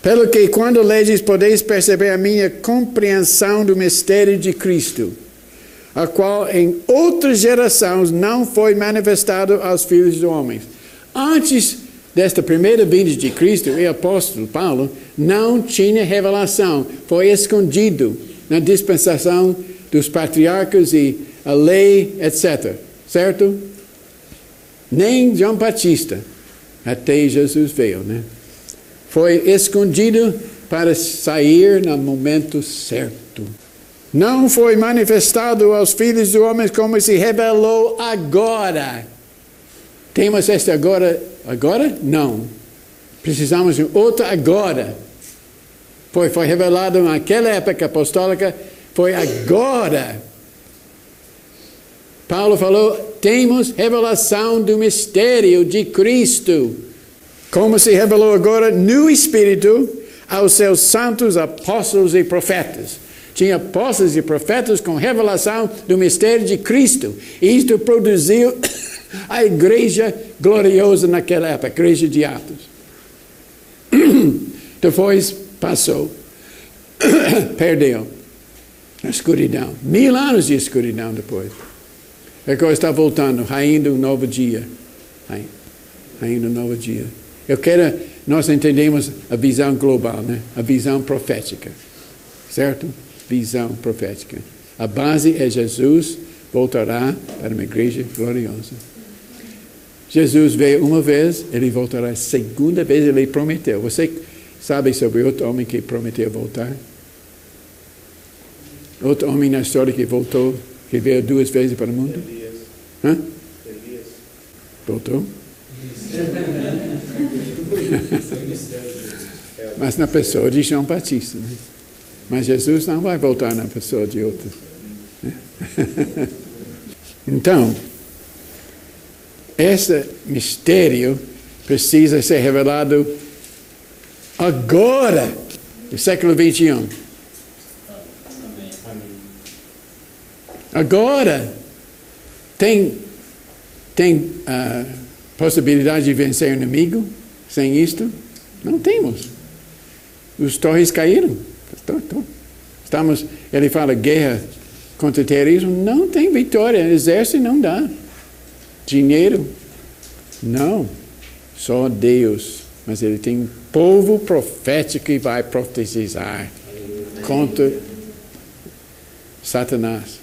[SPEAKER 1] Pelo que quando ledes podeis perceber a minha compreensão do mistério de Cristo, a qual em outras gerações não foi manifestado aos filhos dos homens. Antes desta primeira vinda de Cristo, o apóstolo Paulo não tinha revelação, foi escondido na dispensação dos patriarcas e a lei, etc. Certo? Nem João Batista, até Jesus veio, né? Foi escondido para sair no momento certo. Não foi manifestado aos filhos dos homens como se revelou agora. Temos este agora? Agora? Não. Precisamos de outro agora. Foi revelado naquela época apostólica, foi agora. Paulo falou, temos revelação do mistério de Cristo, como se revelou agora no Espírito aos seus santos apóstolos e profetas. Tinha apóstolos e profetas com revelação do mistério de Cristo. E isto produziu a igreja gloriosa naquela época, a igreja de Atos. Depois passou, perdeu a escuridão. 1000 anos de escuridão depois. Agora está voltando, raindo um novo dia. Raindo um novo dia. Nós entendemos a visão global, né? A visão profética. Certo? Visão profética. A base é Jesus voltará para uma igreja gloriosa. Jesus veio uma vez, ele voltará a segunda vez, ele prometeu. Você sabe sobre outro homem que prometeu voltar? Outro homem na história que voltou, que veio 2 vezes para o mundo?
[SPEAKER 5] Elias.
[SPEAKER 1] Hã?
[SPEAKER 5] Elias.
[SPEAKER 1] Voltou? Mas na pessoa de João Batista, né? Mas Jesus não vai voltar na pessoa de outro. Então, esse mistério precisa ser revelado agora, no século 21. Agora, tem possibilidade de vencer o inimigo sem isto? Não temos. Os torres caíram. Ele fala guerra contra o terrorismo, não tem vitória, exército não dá. Dinheiro, não. Só Deus. Mas ele tem um povo profético que vai profetizar contra Satanás.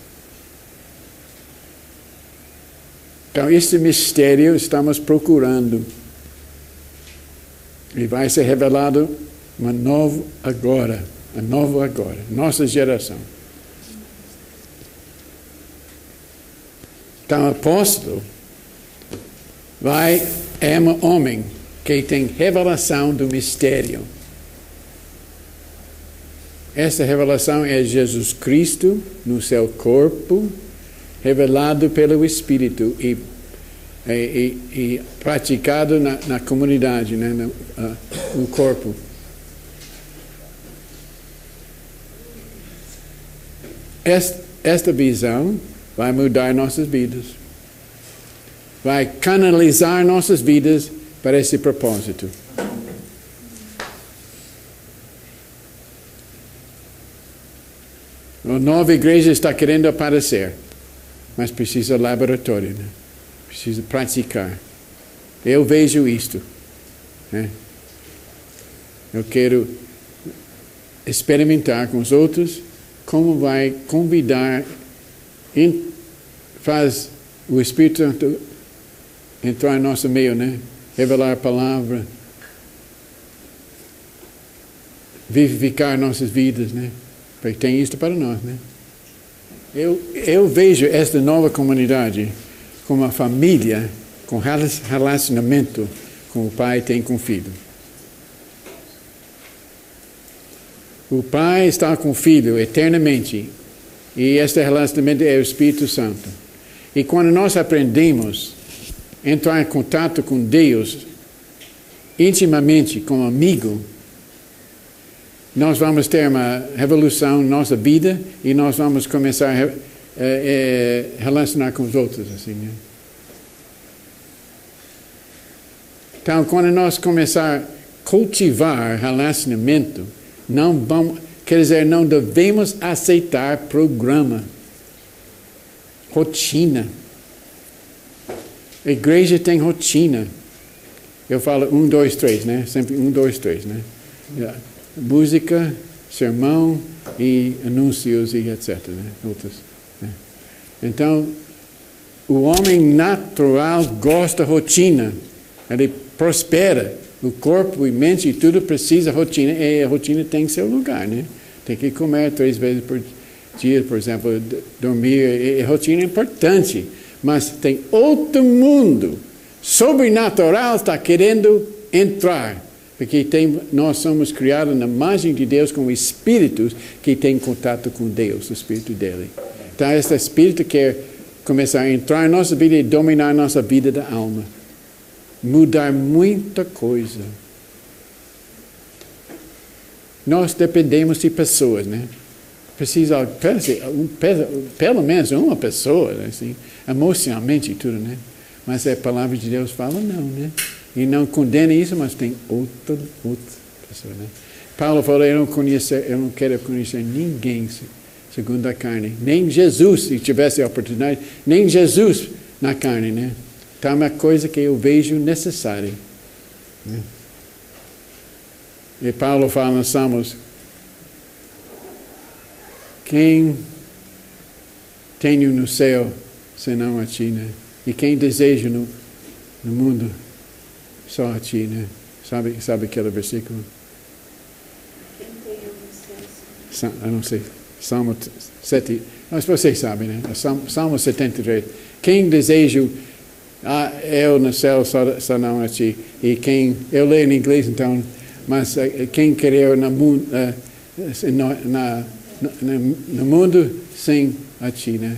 [SPEAKER 1] Então, esse mistério estamos procurando. E vai ser revelado uma nova agora, nossa geração. Então, o apóstolo é um homem que tem revelação do mistério. Essa revelação é Jesus Cristo no seu corpo, revelado pelo Espírito e praticado na comunidade, né, no corpo. Esta visão vai mudar nossas vidas. Vai canalizar nossas vidas para esse propósito. A nova igreja está querendo aparecer, mas precisa de laboratório, né? Precisa praticar. Eu vejo isto, né? Eu quero experimentar com os outros como vai convidar, faz o Espírito Santo entrar em nosso meio, né? Revelar a palavra, vivificar nossas vidas, né? Porque tem isso para nós, né? Eu vejo esta nova comunidade como uma família com relacionamento com o pai tem com o filho. O pai está com o filho eternamente e este relacionamento é o Espírito Santo. E quando nós aprendemos a entrar em contato com Deus intimamente, como amigo, nós vamos ter uma revolução na nossa vida e nós vamos começar a relacionar com os outros, assim, né? Então, quando nós começar a cultivar relacionamento, quer dizer, não devemos aceitar programa, rotina. A igreja tem rotina. Eu falo 1, 2, 3, né? Sempre 1, 2, 3, né? Música, sermão e anúncios e etc, né? Outros, né? Então, o homem natural gosta de rotina. Ele prospera. O corpo e mente e tudo precisa de rotina. E a rotina tem seu lugar, né? Tem que comer 3 vezes por dia, por exemplo, dormir. E a rotina é importante. Mas tem outro mundo sobrenatural está querendo entrar. Porque nós somos criados na imagem de Deus com espíritos que têm contato com Deus, o espírito dele. Então, esse espírito quer começar a entrar em nossa vida e dominar a nossa vida da alma. Mudar muita coisa. Nós dependemos de pessoas, né? Precisa, pelo menos uma pessoa, assim, emocionalmente e tudo, né? Mas a palavra de Deus fala não, né? E não condena isso, mas tem outra pessoa, né? Paulo falou, eu não quero conhecer ninguém segundo a carne. Nem Jesus, se tivesse a oportunidade, nem Jesus na carne, né? Então é uma coisa que eu vejo necessária, né? E Paulo fala nos Salmos, quem tenho no céu, senão a ti, né? E quem desejo no mundo, só a ti, né? Sabe aquele versículo?
[SPEAKER 6] Quem tem no céu?
[SPEAKER 1] Eu não sei. Salmo 7. Mas vocês sabem, né? Salmo 73. Quem desejo, eu no céu, só não a ti. E quem, eu leio em inglês então, mas quem querer no mundo, sem a ti, né?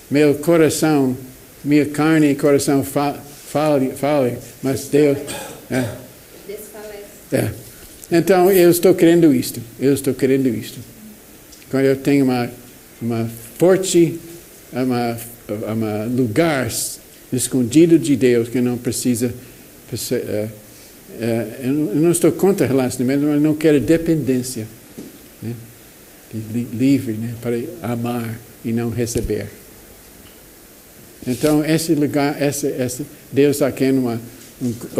[SPEAKER 1] Meu coração, minha carne e coração fale, mas Deus
[SPEAKER 6] Desfalece.
[SPEAKER 1] Então, eu estou querendo isto. Quando eu tenho uma forte, lugar escondido de Deus que não precisa. Eu não estou contra relacionamento, mas não quero dependência, né? Livre, né? Para amar e não receber. Então, esse lugar, Deus está querendo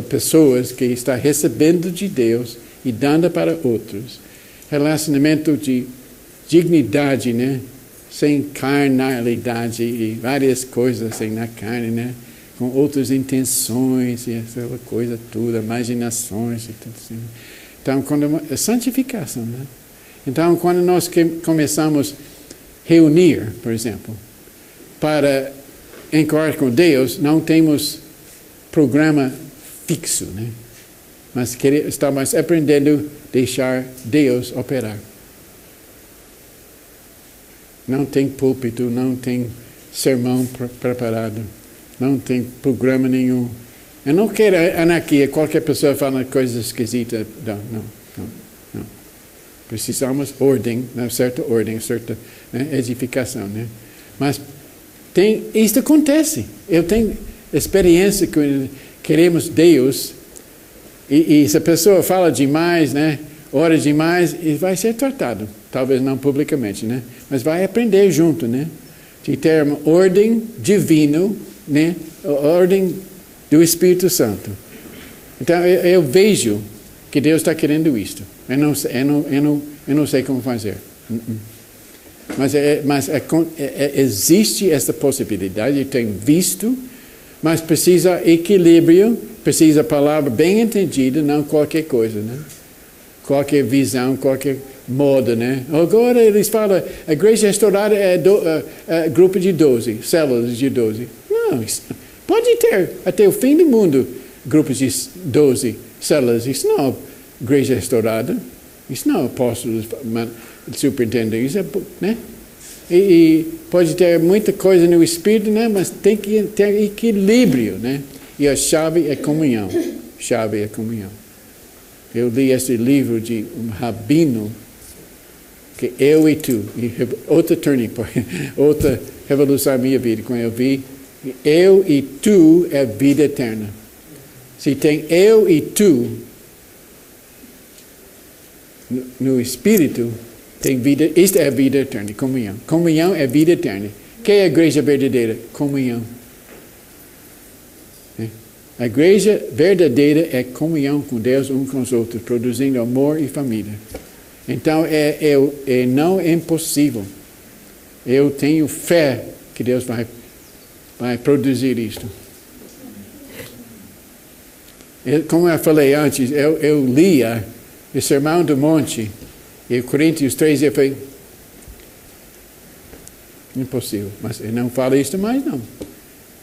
[SPEAKER 1] pessoas que estão recebendo de Deus e dando para outros. Relacionamento de dignidade, né? Sem carnalidade e várias coisas assim na carne, né? Com outras intenções e aquela coisa toda, imaginações e tudo assim. Então, a santificação, né? Então, quando nós começamos a reunir, por exemplo, para encontrar com Deus, não temos programa fixo, né? Mas estamos aprendendo a deixar Deus operar. Não tem púlpito, não tem sermão preparado, não tem programa nenhum. Eu não quero anarquia, qualquer pessoa fala coisas esquisitas. Não. Precisamos ordem, né? Certa ordem, certa, né? Edificação, né? Mas isso acontece. Eu tenho experiência que queremos Deus e se a pessoa fala demais, né? Ora demais, e vai ser tratado. Talvez não publicamente, né? Mas vai aprender junto, né? De ter uma ordem divina, né? A ordem do Espírito Santo. Então, eu vejo que Deus está querendo isto. Eu não sei como fazer. Mas existe essa possibilidade, eu tenho visto, mas precisa equilíbrio, precisa palavra bem entendida, não qualquer coisa, né? Qualquer visão, qualquer moda, né? Agora eles falam, a igreja restaurada é grupo de 12, células de 12. Não, pode ter até o fim do mundo grupos de 12 células. Isso não é igreja restaurada, isso não é apóstolos superintendem, isso é, né? E pode ter muita coisa no espírito, né? Mas tem que ter equilíbrio, né? E a chave é comunhão. Eu li esse livro de um rabino, que eu e tu, outra turning point, outra revolução na minha vida, quando eu vi, eu e tu é vida eterna. Se tem eu e tu, no Espírito, tem vida. Isto é a vida eterna, comunhão. Comunhão é vida eterna. O que é a igreja verdadeira? Comunhão. A igreja verdadeira é comunhão com Deus, um com os outros, produzindo amor e família. Então, não é impossível. Eu tenho fé que Deus vai produzir isto. Como eu falei antes, eu lia o Sermão do Monte, e Coríntios 3, eu falei, impossível, mas eu não falo isso mais, não.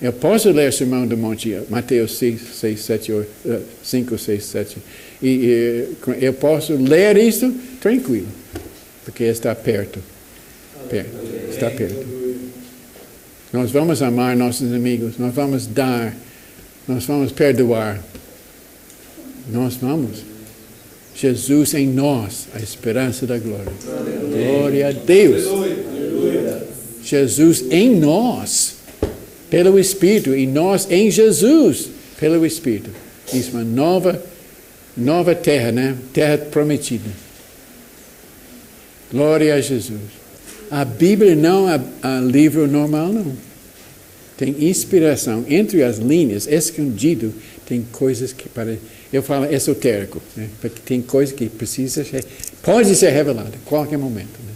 [SPEAKER 1] Eu posso ler o Sermão do Monte, Mateus 5, 6, 7, e eu posso ler isso tranquilo, porque está perto. Está perto. Nós vamos amar nossos amigos, nós vamos dar, nós vamos perdoar. Nós vamos. Jesus em nós, a esperança da glória. Glória a Deus. Jesus em nós, pelo Espírito, e nós em Jesus, pelo Espírito. Isso é uma nova terra, né? Terra prometida. Glória a Jesus. A Bíblia não é um livro normal, não. Tem inspiração. Entre as linhas, escondido, tem coisas que parecem... Eu falo esotérico, né? Porque tem coisas que pode ser revelada a qualquer momento. Né?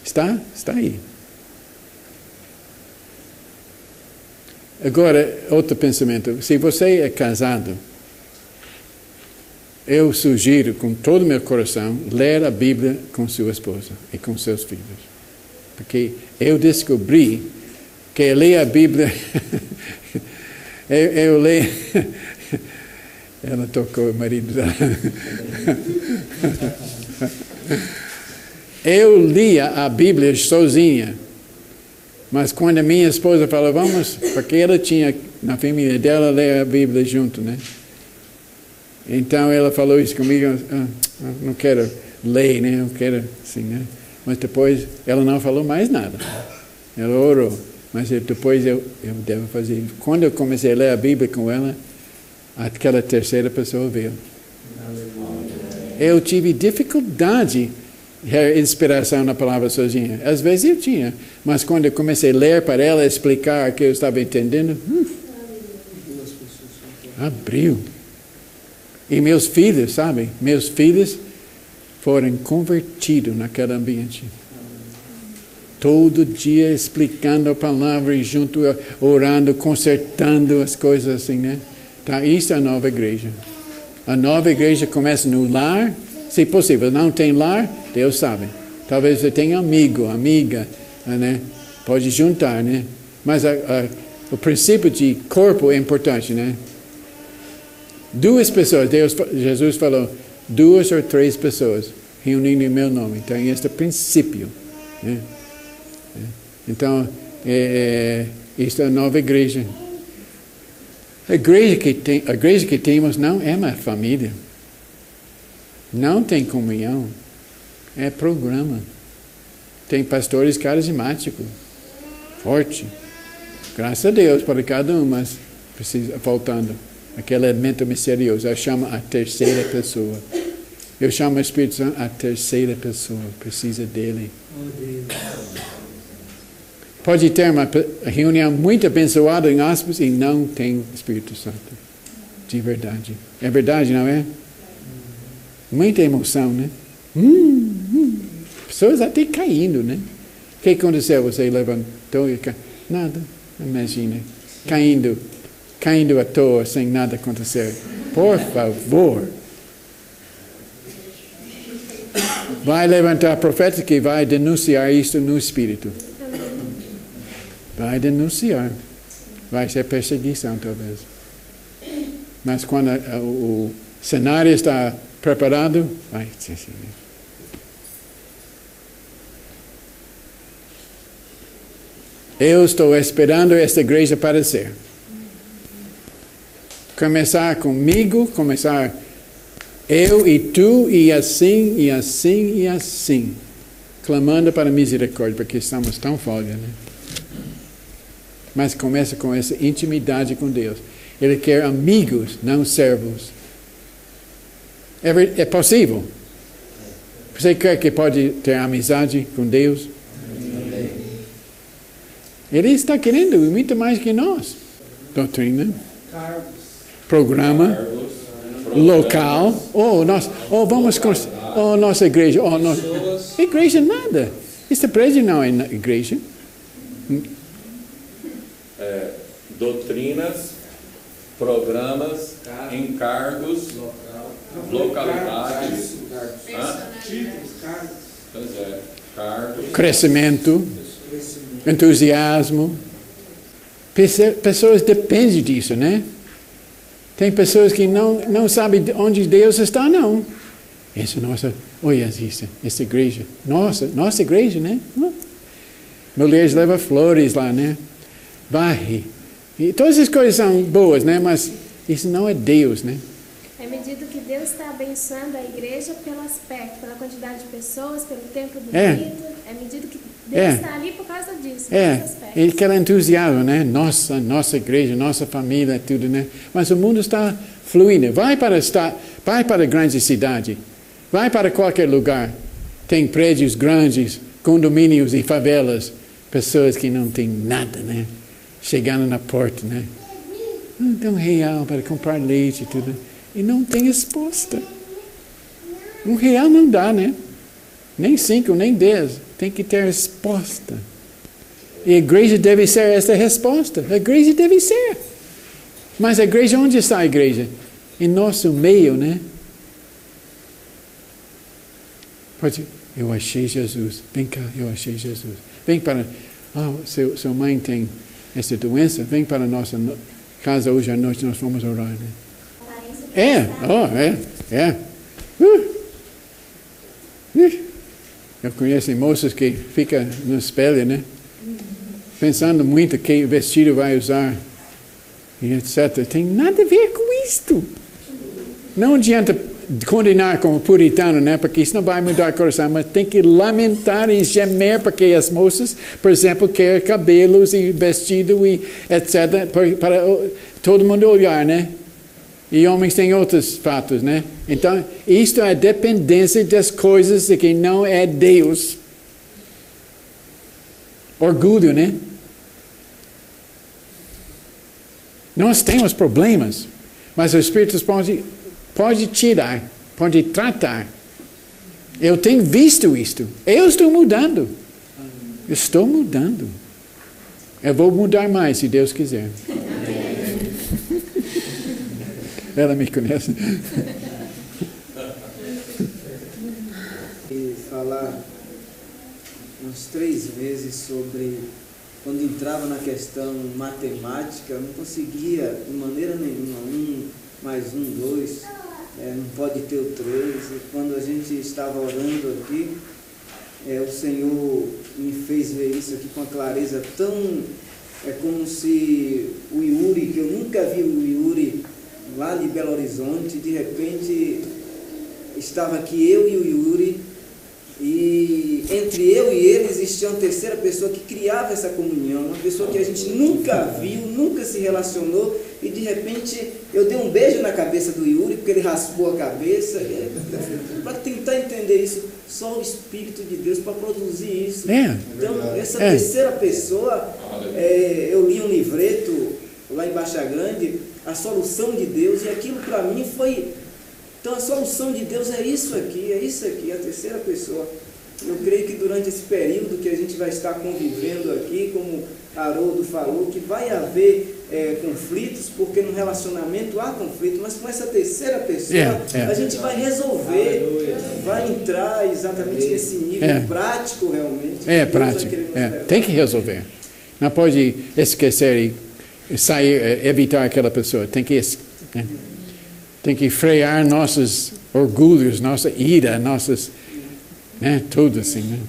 [SPEAKER 1] Está aí. Agora, outro pensamento. Se você é casado, eu sugiro com todo o meu coração ler a Bíblia com sua esposa e com seus filhos. Porque eu descobri que eu leio a Bíblia... eu leio... Ela tocou o marido dela. Eu lia a Bíblia sozinha. Mas quando a minha esposa falou, vamos, porque ela tinha, na família dela, ler a Bíblia junto, né? Então ela falou isso comigo, não quero ler, né? Não quero, assim, né? Mas depois ela não falou mais nada. Ela orou. Mas depois eu devo fazer. Quando eu comecei a ler a Bíblia com ela, aquela terceira pessoa veio. Eu tive dificuldade de inspiração na palavra sozinha. Às vezes eu tinha, mas quando eu comecei a ler para ela, explicar o que eu estava entendendo, abriu. E meus filhos, sabe? Meus filhos foram convertidos naquele ambiente. Todo dia explicando a palavra e junto, orando, consertando as coisas assim, né? Então, isso é a nova igreja. A nova igreja começa no lar. Se possível, não tem lar, Deus sabe. Talvez você tenha amigo, amiga, né? Pode juntar, né? Mas o princípio de corpo é importante, né? 2 pessoas, Jesus falou, 2 ou 3 pessoas reunindo em meu nome. Então, esse é o princípio, né? Então, isso é a nova igreja. A igreja que temos não é uma família. Não tem comunhão. É programa. Tem pastores carismáticos. Forte. Graças a Deus para cada um, mas precisa faltando aquele elemento misterioso. Eu chamo a terceira pessoa. Eu chamo o Espírito Santo a terceira pessoa. Precisa dele. Pode ter uma reunião muito abençoada em aspas e não tem Espírito Santo. De verdade. É verdade, não é? Muita emoção, né? Pessoas até caindo, né? O que aconteceu? Você levantou e caiu. Nada. Imagina. Caindo à toa, sem nada acontecer. Por favor. Vai levantar profeta que vai denunciar isso no Espírito. Vai denunciar. Vai ser perseguição, talvez. Mas quando o cenário está preparado, vai ser assim. Eu estou esperando esta igreja aparecer. Começar comigo, começar eu e tu, e assim, e assim, e assim. Clamando para misericórdia, porque estamos tão folga, né? Mas começa com essa intimidade com Deus. Ele quer amigos, não servos. É possível? Você quer que pode ter amizade com Deus? Ele está querendo muito mais que nós. Doutrina, programa, local. Nossa igreja. Igreja nada. Esta prédio não é igreja.
[SPEAKER 3] Doutrinas, programas, encargos, localidades, cargos,
[SPEAKER 1] crescimento, entusiasmo. Pessoas dependem disso, né? Tem pessoas que não sabem onde Deus está, não. Olha essa igreja. Nossa igreja, né? Mulheres levam flores lá, né? Varre. E todas essas coisas são boas, né? Mas isso não é Deus, né?
[SPEAKER 6] É medida que Deus está abençoando a igreja pelo aspecto, pela quantidade de pessoas, pelo templo bonito. É medida que Deus está ali por causa disso.
[SPEAKER 1] Ele quer entusiasmo, né? Nossa igreja, nossa família, tudo, né? Mas o mundo está fluindo. Vai para a grande cidade. Vai para qualquer lugar. Tem prédios grandes, condomínios e favelas. Pessoas que não têm nada, né? Chegando na porta, né? Não tem R$1 para comprar leite e tudo. E não tem resposta. R$1 não dá, né? Nem 5, nem 10. Tem que ter resposta. E a igreja deve ser essa resposta. A igreja deve ser. Mas a igreja, onde está a igreja? Em nosso meio, né? Eu achei Jesus. Vem cá, eu achei Jesus. Vem para... sua mãe tem essa doença. Vem para a nossa casa hoje à noite, nós vamos orar, né? Eu conheço moças que ficam no espelho, né? Pensando muito que vestido vai usar e etc. Tem nada a ver com isto. Não adianta condenar como puritano, né? Porque isso não vai mudar o coração, mas tem que lamentar e gemer porque as moças, por exemplo, querem cabelos e vestido e etc. para todo mundo olhar, né? E homens têm outros fatos, né? Então, isto é a dependência das coisas de que não é Deus. Orgulho, né? Nós temos problemas, mas o Espírito pode tirar, pode tratar. Eu tenho visto isto. Eu estou mudando. Estou mudando. Eu vou mudar mais, se Deus quiser. Ela me conhece.
[SPEAKER 4] E falar uns 3 vezes sobre quando entrava na questão matemática, eu não conseguia de maneira nenhuma. 1 mais 1, 2, não pode ter o 3. E quando a gente estava orando aqui, o Senhor me fez ver isso aqui com uma clareza tão... É como se o Yuri, que eu nunca vi o Yuri lá de Belo Horizonte, de repente estava aqui eu e o Yuri, e entre eu e ele existia uma terceira pessoa que criava essa comunhão, uma pessoa que a gente nunca viu, nunca se relacionou, e de repente eu dei um beijo na cabeça do Yuri, porque ele raspou a cabeça, para tentar entender isso, só o Espírito de Deus para produzir isso. Então, essa terceira pessoa, eu li um livreto lá em Baixa Grande, A Solução de Deus, e aquilo para mim foi... Então a solução de Deus é isso aqui, a terceira pessoa. Eu creio que durante esse período que a gente vai estar convivendo aqui, como Haroldo falou, que vai haver conflitos, porque no relacionamento há conflito, mas com essa terceira pessoa a gente vai resolver, vai entrar exatamente nesse nível prático realmente.
[SPEAKER 1] Prático. Tem que resolver. Não pode esquecer e sair, evitar aquela pessoa. Tem que frear nossos orgulhos, nossa ira, nossas... tudo assim, né?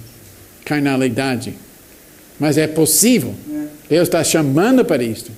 [SPEAKER 1] Carnalidade. Mas é possível. Deus está chamando para isto.